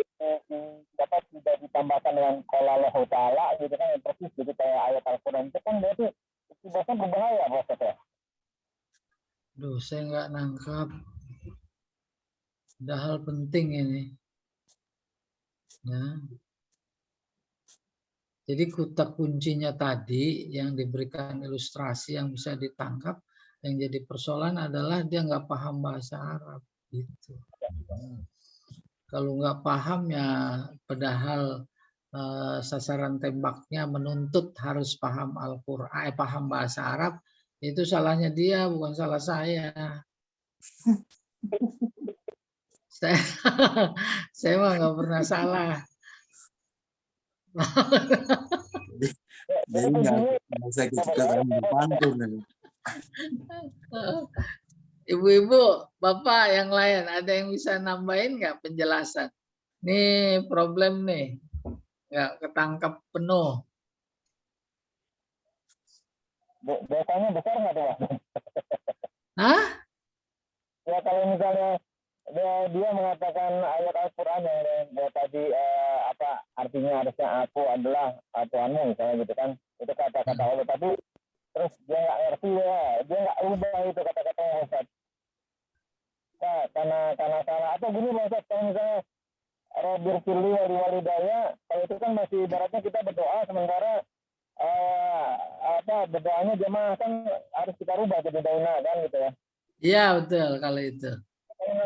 ditambahkan dengan qala Allahu Ta'ala gitu kan, yang persis gitu kayak ayat Al-Quran itu kan berarti iktibasnya berbahaya Pak Ustadz ya. Duh, saya nggak nangkap. Ada hal penting ini. Ya. Jadi kata kuncinya tadi yang diberikan ilustrasi yang bisa ditangkap, yang jadi persoalan adalah dia nggak paham bahasa Arab. Gitu. Kalau nggak paham ya, padahal sasaran tembaknya menuntut harus paham Al-Quran, paham bahasa Arab, itu salahnya dia, bukan salah saya. Saya mah nggak pernah salah. Jadi nggak usah kita berpantun. Ibu-ibu, bapak yang lain ada yang bisa nambahin nggak penjelasan? Nih problem nih, nggak ketangkap penuh. Dosanya besar nggak tuh Pak? Hah? Ya kalau misalnya dia mengatakan ayat Al-Quran yang tadi artinya harusnya aku adalah Tuhanmu misalnya gitu kan, itu kata-kata Allah, tapi terus dia nggak ngerti ya, dia nggak ubah itu kata-katanya Ustaz. Nah, karena salah atau gini Ustaz, kalau misalnya Rabbir Firli wali-walidaya, kalau itu kan masih ibaratnya kita berdoa, sementara berdoanya jemaah kan harus kita rubah jadi dauna kan gitu ya. Iya betul kalau itu.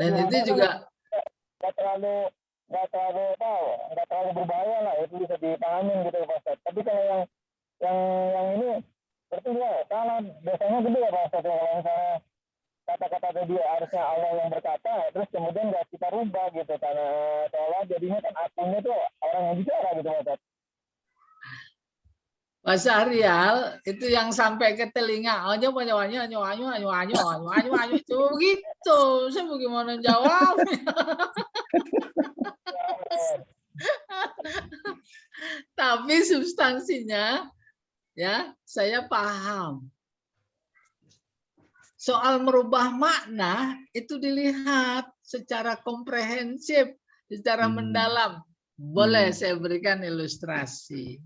Dan itu juga nggak terlalu berbahaya lah, itu bisa dipahami gitu Pak Ustaz. Tapi kalau yang ini berarti dia salah, dosanya gede ya Pak Ustaz. Kalau misalnya kata-kata tadi harusnya Allah yang berkata, terus kemudian nggak kita rubah gitu, karena seolah jadinya kan akunya tuh orang yang bicara gitu Pak Ustaz. Pak Syahrial itu yang sampai ke telinga, cuma begitu, saya bagaimana jawab? Tapi substansinya, ya saya paham. Soal merubah makna itu dilihat secara komprehensif, secara mendalam. Boleh saya berikan ilustrasi.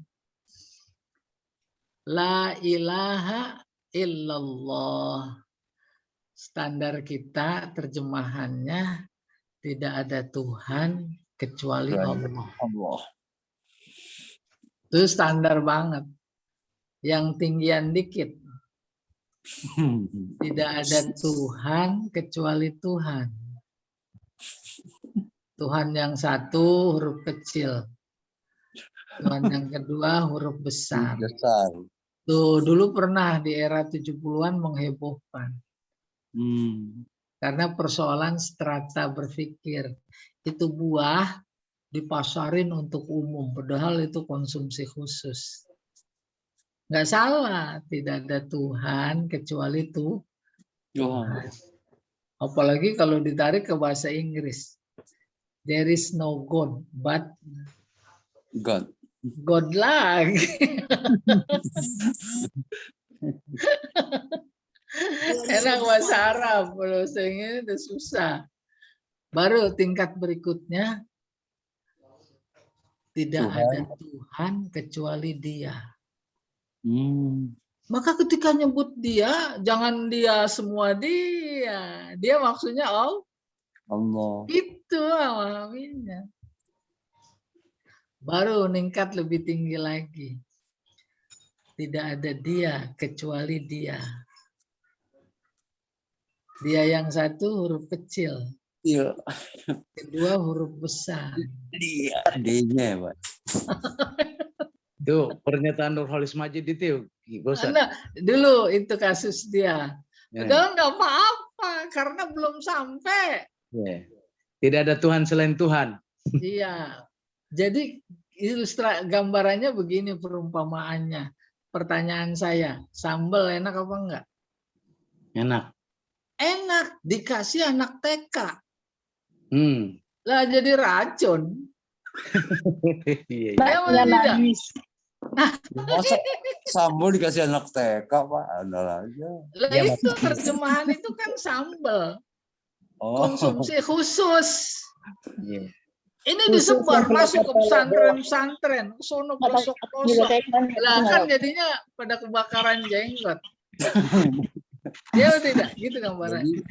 La ilaha illallah. Standar kita terjemahannya tidak ada Tuhan kecuali Allah. Allah. Itu standar banget. Yang tinggian dikit. Tidak ada Tuhan kecuali Tuhan. Tuhan yang satu huruf kecil. Tuhan yang kedua huruf besar. Besar. Tuh, dulu pernah di era 70-an menghebohkan. Karena persoalan strata berpikir. Itu buah dipasarin untuk umum. Padahal itu konsumsi khusus. Nggak salah. Tidak ada Tuhan kecuali itu. Tuhan. Apalagi kalau ditarik ke bahasa Inggris. There is no God but God. God lagi. Enak bahasa Arab, bahasa Inggris itu susah. Baru tingkat berikutnya tidak ada Tuhan kecuali Dia. Maka ketika nyebut Dia, jangan Dia semua Dia. Dia maksudnya Allah. Itu memahaminya. Baru meningkat lebih tinggi lagi. Tidak ada Dia kecuali Dia. Dia yang satu huruf kecil. Iya. Kedua huruf besar. Dia. D-nya, Pak. Itu pernyataan Nurholis Majid itu, bosan. Nah, dulu itu kasus dia. Ya. Udah nggak apa-apa karena belum sampai. Ya. Tidak ada Tuhan selain Tuhan. Iya. Jadi gambarannya begini perumpamaannya. Pertanyaan saya, sambal enak apa enggak? Enak. Enak, dikasih anak TK. Lah jadi racun. Iya, iya. Saya mana tidak? Nangis. Masa sambal dikasih anak TK, Pak? Ada aja. Lah Ya, itu terjemahan itu kan sambal. Oh. Konsumsi khusus. Iya. Ini Khusus disebar yang masuk ke kelihatan pesantren-pesantren, sono pelosok-pelosok. Lah kan jadinya pada kebakaran jenggot. Ya tidak, gitu gambarannya.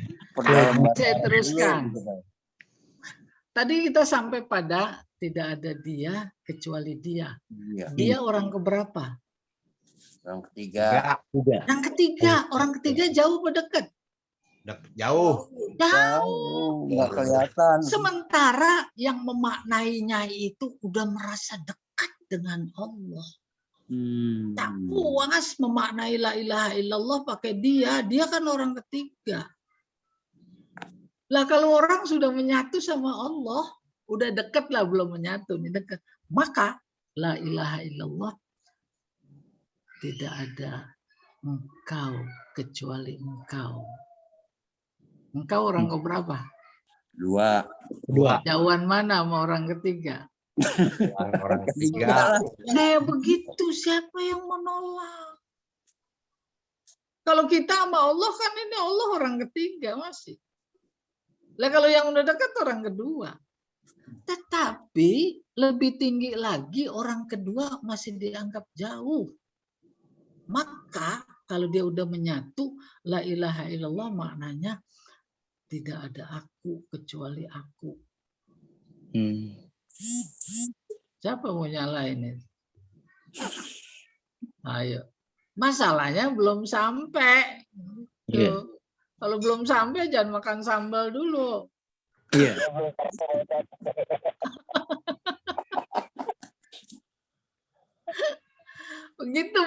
Saya teruskan. Tadi kita sampai pada tidak ada Dia kecuali Dia. Iya. Dia orang keberapa? Yang ketiga. Yang ketiga, orang ketiga jauh atau dekat? Jauh. Jauh. Nggak kelihatan. Sementara yang memaknainya itu udah merasa dekat dengan Allah. Tak puas memaknai la ilaha illallah pakai Dia kan orang ketiga. Lah kalau orang sudah menyatu sama Allah, udah dekat lah belum menyatu, nih dekat. Maka la ilaha illallah tidak ada engkau kecuali engkau. Engkau orang keberapa? Dua. Jauhan mana sama orang ketiga? Orang ketiga. Kayak begitu, siapa yang menolak? Kalau kita sama Allah kan ini Allah orang ketiga masih. Lah kalau yang udah dekat orang kedua. Tetapi lebih tinggi lagi orang kedua masih dianggap jauh. Maka kalau dia udah menyatu, la ilaha illallah maknanya tidak ada aku kecuali aku. Siapa mau nyalain ini? Ayo. Masalahnya belum sampai. Iya. Kalau belum sampai jangan makan sambal dulu. Iya. Begitu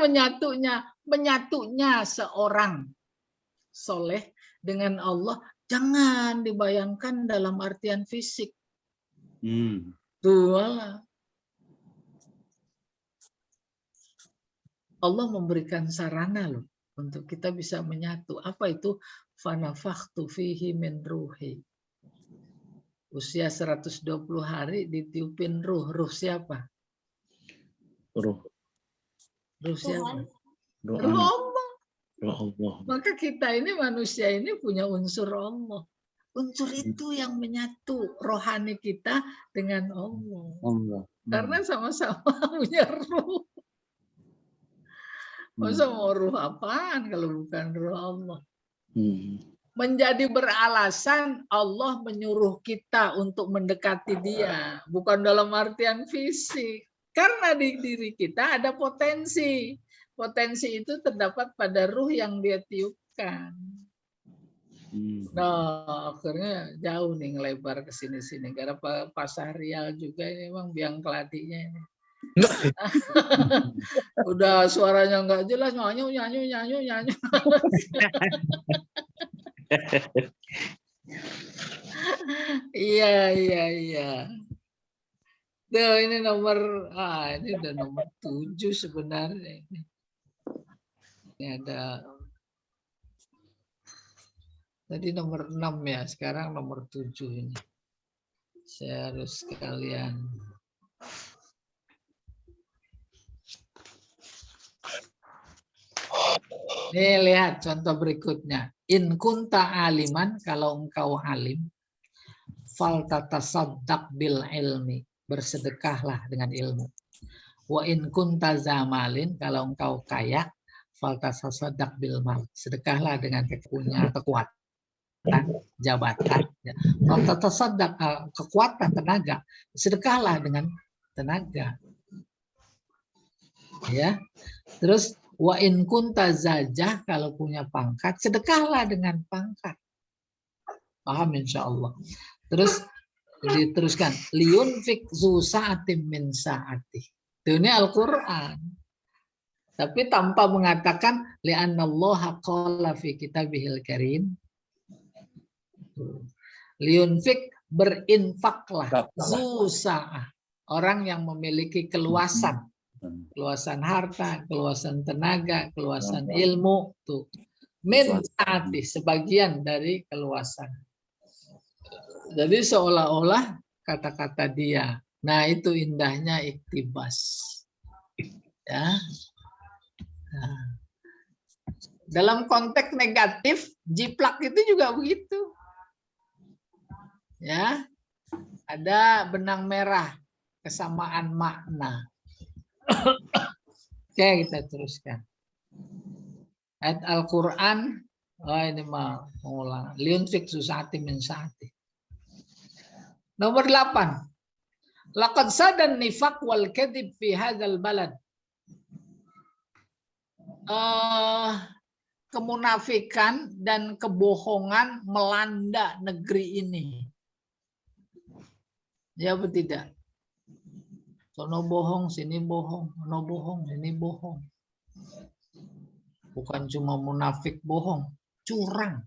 menyatunya seorang soleh dengan Allah, jangan dibayangkan dalam artian fisik. Tuh, Allah memberikan sarana loh untuk kita bisa menyatu. Apa itu? Fanafakhtu fihi min ruhi. Usia 120 hari ditiupin ruh. Ruh siapa? Ruh siapa? Ruh Ruh Allah. Allah. Maka kita ini manusia ini punya unsur Allah. Unsur itu yang menyatu rohani kita dengan Allah. Karena sama-sama punya ruh. Masa mau ruh apaan kalau bukan ruh Allah? Menjadi beralasan Allah menyuruh kita untuk mendekati Dia, bukan dalam artian fisik. Karena di diri kita ada potensi. Potensi itu terdapat pada ruh yang Dia tiupkan. Nah, akhirnya jauh nih ngelebar ke sini-sini. Karena Pasar Rial juga ini memang biang keladinya ini. Udah suaranya nggak jelas, nyanyi. Iya. Tuh ini ini udah nomor 7 sebenarnya ini. Ini ada tadi nomor 6 ya, sekarang nomor 7 ini. Saya harus sekalian. Nih lihat contoh berikutnya. In kunta aliman, kalau engkau alim, fal tatasaddaq bil ilmi, bersedekahlah dengan ilmu. Wa in kunta zamalin, kalau engkau kaya, fal tatasaddaq bil mal, sedekahlah dengan kekuatan, jabatan. Fal tatasaddaq, kekuatan, tenaga, sedekahlah dengan tenaga. Ya. Terus wa in kunta zajah, kalau punya pangkat, sedekahlah dengan pangkat. Paham insyaallah. Terus diteruskan, liyunfik zu sa'atim min sa'ati. Ini Al-Qur'an. Tapi tanpa mengatakan li'annallaha qala fi kitabihil karim. Liyunfik, berinfaklah, zu sa'ah. Orang yang memiliki keluasan. Keluasan harta, keluasan tenaga, keluasan ilmu, tuh min saati, sebagian dari keluasan. Jadi seolah-olah kata-kata dia. Nah, itu indahnya iktibas. Ya. Nah. Dalam konteks negatif, jiplak itu juga begitu. Ya. Ada benang merah, kesamaan makna. Oke, kita teruskan. Ayat Al-Quran. Ini mau ulang. Liunfik susati min saati. Nomor 8. Laqad sadan nifaq wal kadhib fi hadzal balad. Kemunafikan dan kebohongan melanda negeri ini. Ya atau tidak? Sono bohong, sini bohong, no bohong, sini bohong. Bukan cuma munafik bohong, curang.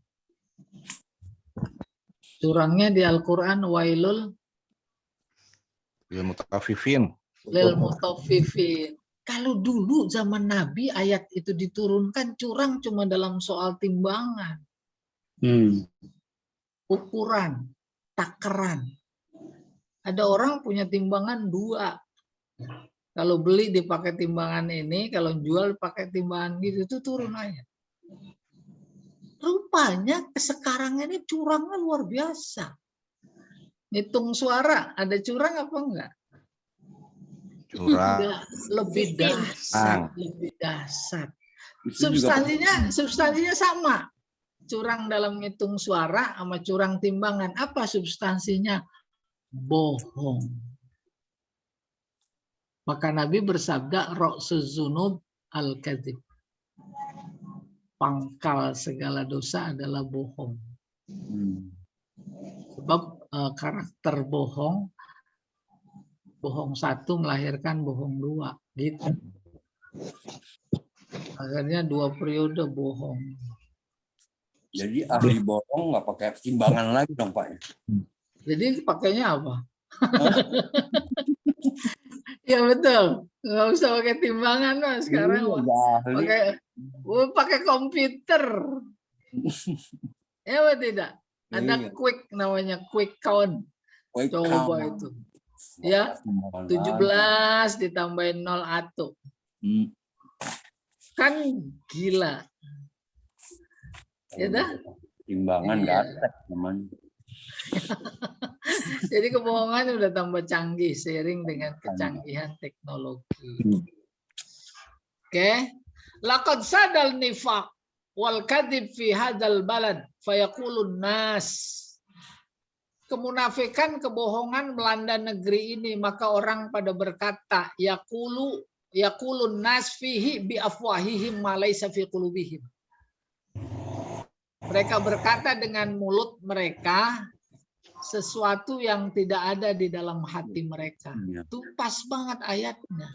Curangnya di Al-Quran, wailul lil mutaffifin. Lil mutaffifin. Kalau dulu zaman Nabi ayat itu diturunkan, curang cuma dalam soal timbangan. Ukuran, takaran. Ada orang punya timbangan 2. Kalau beli dipakai timbangan ini, kalau jual pakai timbangan gitu, itu turun ayat. Rupanya sekarang ini curangnya luar biasa. Hitung suara, ada curang apa enggak? Curang. Lebih dasar. Substansinya sama. Curang dalam hitung suara sama curang timbangan. Apa substansinya? Bohong. Maka Nabi bersabda, ra'suz dzunub al-kadzib. Pangkal segala dosa adalah bohong. Sebab karakter bohong 1 melahirkan bohong 2, gitu. Akhirnya 2 periode bohong. Jadi ahli bohong nggak pakai timbangan lagi dong Pak? Jadi pakainya apa? Ya betul, nggak usah pakai timbangan Mas. Sekarang pakai komputer. Ya apa tidak? Ada quick, namanya quick count. Coba itu. Ya, 17 ditambahin 01. Kan gila. Ya dah? Timbangan nggak ada namanya. Jadi kebohongan udah tambah canggih seiring dengan kecanggihan teknologi. Oke. Laqad sadal nifaq wal kadhib fi hadzal balad fayaqulun nas. Kemunafikan, kebohongan melanda negeri ini, maka orang pada berkata, yaqulun nas fihi bi afwahihim ma laysa fi qulubihim. Mereka berkata dengan mulut mereka sesuatu yang tidak ada di dalam hati mereka. Itu pas banget ayatnya.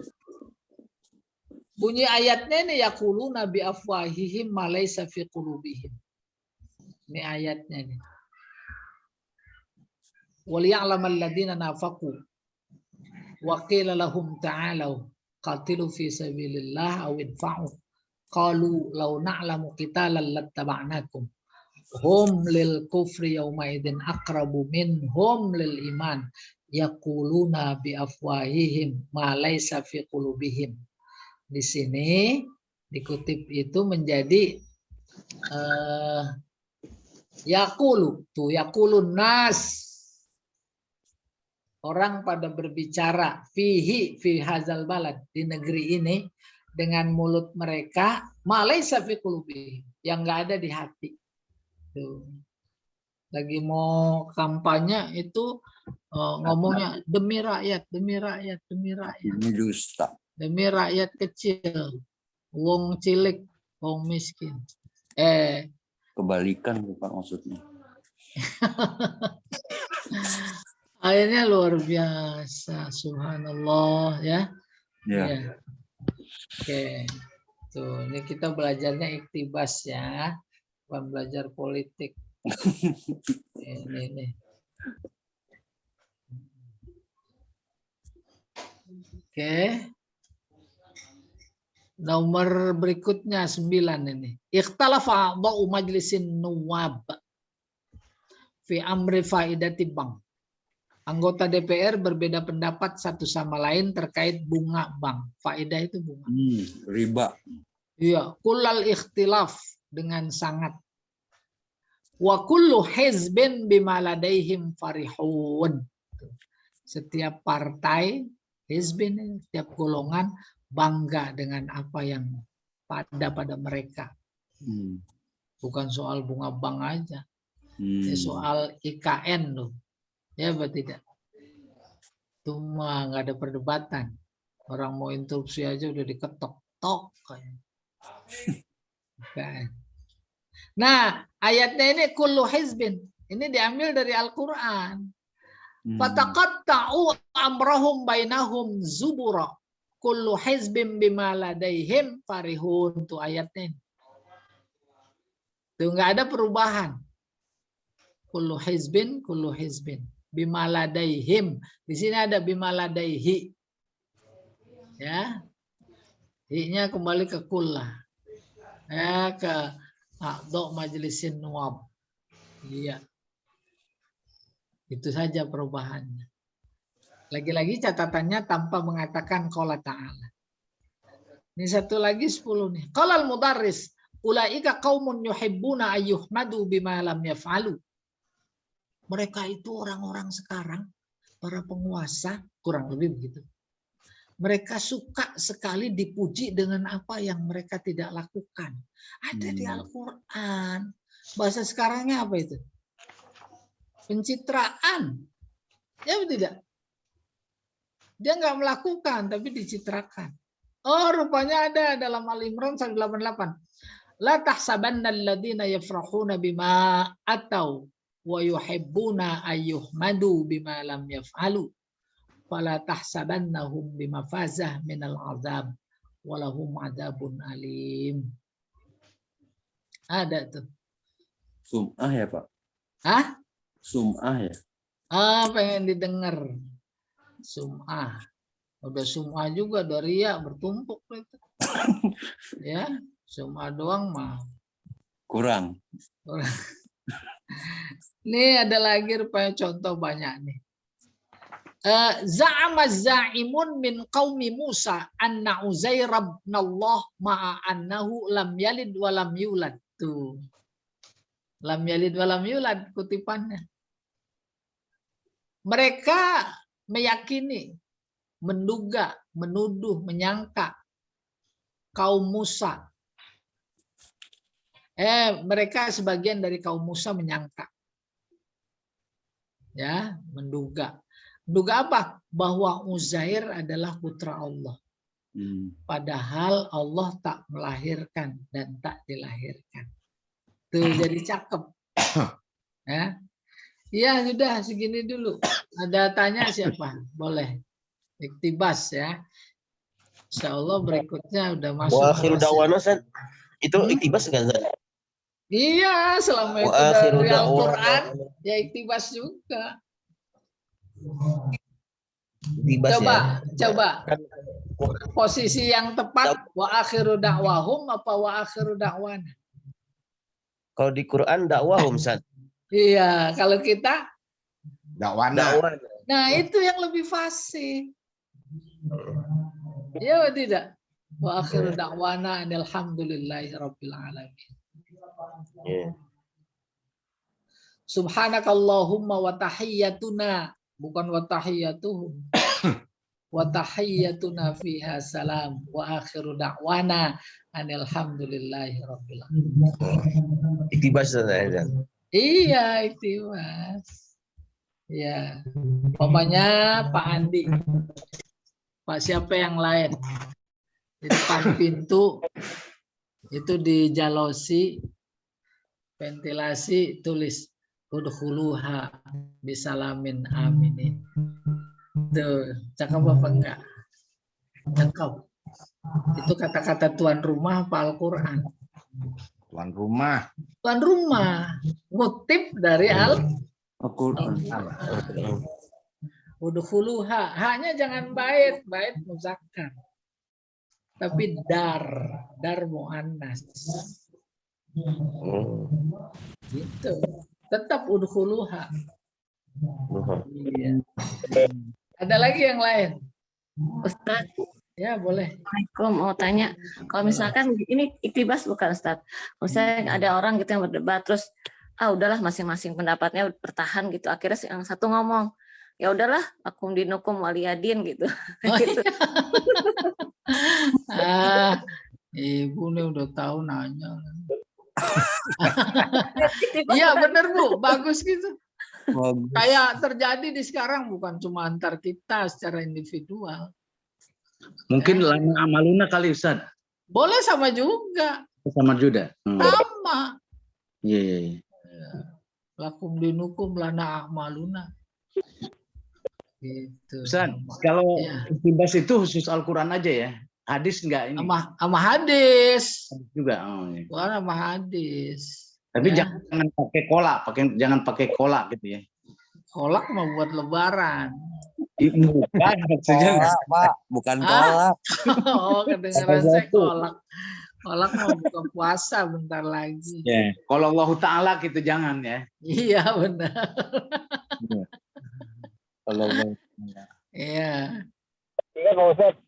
Bunyi ayatnya ini yaquluna bi afwahihim ma laysa fi qulubihim. Ini ayatnya nih. وَلِيَعْلَمَ الَّذِينَ نَافَقُوا وَقِيلَ لَهُمْ تَعَالَوْا قَاتِلُوا فِي سَبِيلِ اللَّهِ أَوْ ادْفَعُوا قَالُوا لَوْ نَعْلَمُ قِتَالًا لَاتَّبَعْنَاكُمْ هُمْ لِلْكُفْرِ يَوْمَئِذٍ أَقْرَبُ مِنْهُمْ لِلْإِيمَانِ يَقُولُونَ بِأَفْوَاهِهِمْ مَا لَيْسَ فِي قُلُوبِهِمْ. Di sini dikutip itu menjadi yaqulun nas. Orang pada berbicara fi hazal balad, di negeri ini dengan mulut mereka malaysa fi qulubi, yang enggak ada di hati. Tuh. Lagi mau kampanye itu ngomongnya demi rakyat, demi rakyat, demi rakyat. Ini dusta. Demi rakyat kecil, wong cilik, wong miskin. Kebalikan Pak maksudnya. Ayatnya luar biasa, subhanallah ya. Ya. Oke. Tuh, ini kita belajarnya iktibas ya. Bukan belajar politik. Ini. Oke. Nomor berikutnya 9 ini. Ikhtalafa a'dha'u majlisin nuwab fi amri faidati bank. Anggota DPR berbeda pendapat satu sama lain terkait bunga bank. Faedah itu bunga. Riba. Iya, kullal ikhtilaf dengan sangat. Wa kullu hizbin bima ladaihim farihun. Setiap partai, hizbin, setiap golongan bangga dengan apa yang pada mereka. Bukan soal bunga bank aja. Ini soal IKN loh. Ya, betul tidak? Itu mah nggak ada perdebatan. Orang mau instruksi aja udah diketok-tok kayak. Nah, ayatnya ini kullu hizbin. Ini diambil dari Al-Qur'an. Fataqatta'u amrahum bainahum zubura. Kullu hizbin bima ladaihim farihun. Itu ayatnya. Itu nggak ada perubahan. Kullu hizbin, kullu hizbin. Bima ladaihim. Di sini ada bima ladaihi. Ya. Hi-nya kembali ke kullah. Ya, ke a'dha' majlisin nuwab. Iya. Itu saja perubahannya. Lagi-lagi catatannya tanpa mengatakan qala ta'ala. Ini satu lagi 10 nih. Qala al-mudarris, ulaika qaumun yuhibbuna ayyuhmadu bima lam yaf'alu. Mereka itu orang-orang sekarang, para penguasa, kurang lebih begitu. Mereka suka sekali dipuji dengan apa yang mereka tidak lakukan. Ada di Al-Quran. Bahasa sekarangnya apa itu? Pencitraan. Ya betul tidak? Dia nggak melakukan, tapi dicitrakan. Oh, rupanya ada dalam Al-Imran 188. La tahsabanna alladziina yafrahuna bima atau wa yuhibbuna ayyuhmadu bima lam yaf'alu fala tahsabannahum bimafazah minal azab walahum adzabun alim. Ada tuh. Sum'ah ya Pak? Hah? Sum'ah ya? Pengen didengar. Sum'ah. Udah sum'ah juga dari ya bertumpuk itu. Ya, sum'ah doang mah. Kurang. Ini ada lagi rupanya contoh banyak nih. Za'ama za'imun min qaumi Musa anna Uzair ibn Allah ma'a annahu lam yalid wa lam yulad. Tuh. Lam yalid wa lam yulad kutipannya. mereka meyakini, menduga, menuduh, menyangka kaum Musa. Mereka sebagian dari kaum Musa menyangka. Ya, menduga. Menduga apa? Bahwa Uzair adalah putra Allah. Padahal Allah tak melahirkan dan tak dilahirkan. Tuh jadi cakep. Ya. Iya, sudah segini dulu. Ada tanya siapa? Boleh. Iktibas ya. Insya Allah berikutnya udah masuk. Wa akhiru kelas. da'wana, Ustaz. Itu iktibas enggak, Ustaz? Iya, selama itu Wa akhiru dari da'wana. Al-Quran, ya iktibas juga. Iktibas Coba, ya. coba. Posisi yang tepat, wa akhiru da'wahum apa wa akhiru da'wana? Kalau di Quran dakwahum, Ustaz. Iya, kalau kita, Dakwana. Dakwah. nah itu yang lebih fasih. Iya atau tidak? Wa akhiru da'wana alhamdulillahi rabbil alamin. Ya. Subhanakallahumma wa tahiyyatuna, bukan wa tahiyyatuhum. Wa tahiyyatuna fiha salam wa akhiru da'wana alhamdulillahi rabbil alamin. Iktibas, Ustaz. Iya, itu Mas. Ya. Umpamanya Pak Andi. Pak siapa yang lain? Di depan pintu itu dijalosi, ventilasi, tulis udkhuluha bisalamin aminin. Tuh, cakep apa enggak? Cakep. Itu kata-kata tuan rumah apa Al-Quran? Tuan rumah. Tuan rumah. Ngutip dari Al-Quran. udkhuluha. Hanya jangan bait, bait muzakkar. Tapi dar muannas. Gitu. Tetap udkhuluha. Iya. Ada lagi yang lain? Ustaz, Ya, boleh. Assalamualaikum. Mau tanya, kalau misalkan ini iktibas bukan Ustaz? Misalnya ada orang gitu yang berdebat, terus udahlah masing-masing pendapatnya bertahan gitu. Akhirnya yang satu ngomong, ya udahlah, akum dinukum waliyadin gitu. Oh, Gitu. Ibu nih udah tahu nanya. Iktibas Iya bukan? bener Bu, bagus gitu. Bagus. Kayak terjadi di sekarang bukan cuma antar kita secara individual. Mungkin lana amaluna kali Ustaz. Boleh sama juga. Sama juga. Sama. Iya, iya, iya. Lakum dinukum lana a'maluna. Gitu. Ustaz, kalau Ya. iktibas itu khusus Al-Quran aja ya? Hadis enggak ini? Sama hadis. Hadis juga. Oh, iya. Bukan sama hadis. Tapi Ya. jangan pakai kolak, jangan pakai kolak gitu ya. Kolak mau buat lebaran. Bukan maksudnya. Kolak, Pak. Bukan kolak. Oh, kedengeran saya kolak. Kolak mau buka puasa bentar lagi. Ya. Kalau Allah Ta'ala gitu jangan ya. Iya benar. Kalau Iya. Iya Pak Ustadz,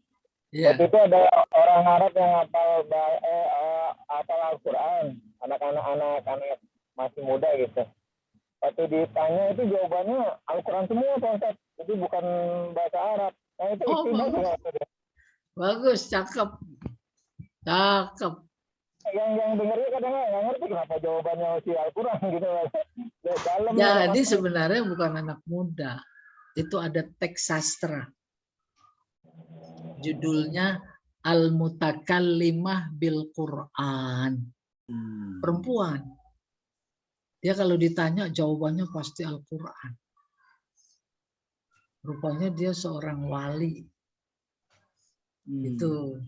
Iya. waktu itu ada orang Arab yang hafal Al-Quran, anak-anak masih muda gitu. Waktu ditanya itu jawabannya Al-Quran semua Pak Ustadz, itu bukan bahasa Arab. Nah itu Oh, iktibas bagus. nggak? Bagus, cakep. Cakep. Yang dengernya kadang nggak ngerti kenapa jawabannya si Al-Quran gitu. Dalam, Jadi sebenarnya bukan anak muda. Itu ada teks sastra. Judulnya Al-Mutakallimah bil Quran. Perempuan. Dia kalau ditanya jawabannya pasti Al-Quran. Rupanya dia seorang wali. Itu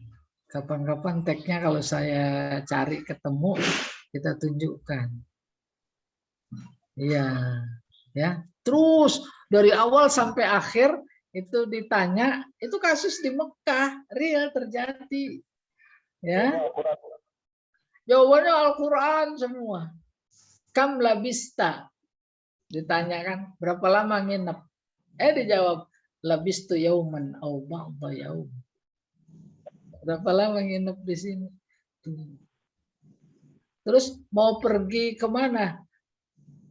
kapan-kapan teksnya kalau saya cari ketemu kita tunjukkan. Iya, ya. Terus dari awal sampai akhir itu ditanya, itu kasus di Mekah, real terjadi. Ya. Jawabannya Al-Qur'an semua. Kam labista? Ditanyakan, berapa lama nginep? Dijawab, labistu yauman au ba'da yaum. Berapa lama nginep di sini? Terus mau pergi kemana?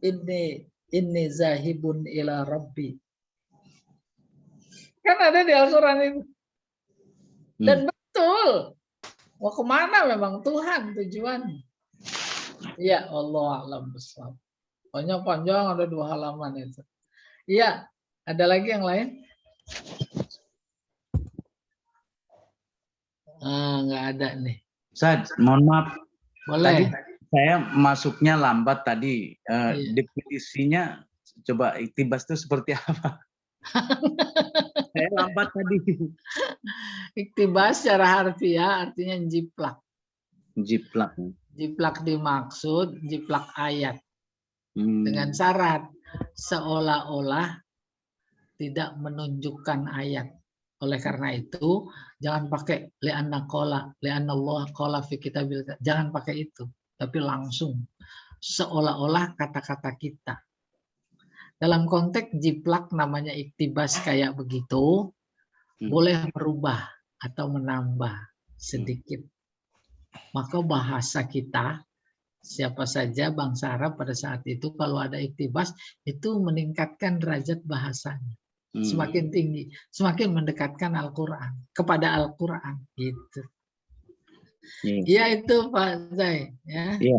Ini zahibun ila rabbi. Kan ada di Al-Quran itu. Dan betul. Mau kemana memang Tuhan tujuannya. Ya Allah alam besar. Pokoknya panjang ada 2 halaman itu. Iya. Ada lagi yang lain? Nggak ada nih. Ustaz, mohon maaf. Boleh. Tadi saya masuknya lambat tadi. Definisinya coba iktibas itu seperti apa? Saya lambat tadi. Iktibas secara harfiah artinya jiplak. Jiplak. Jiplak dimaksud jiplak ayat. Dengan syarat seolah-olah tidak menunjukkan ayat. Oleh karena itu jangan pakai li'anna Allah qala fi kitabil. Jangan pakai itu, tapi langsung seolah-olah kata-kata kita. Dalam konteks jiplak namanya iktibas kayak begitu, boleh merubah atau menambah sedikit. Maka bahasa kita, siapa saja bangsa Arab pada saat itu kalau ada iktibas itu meningkatkan derajat bahasanya. Semakin tinggi, semakin mendekatkan Al-Quran kepada Al-Quran gitu. Iya itu Pak Zai ya. Iya.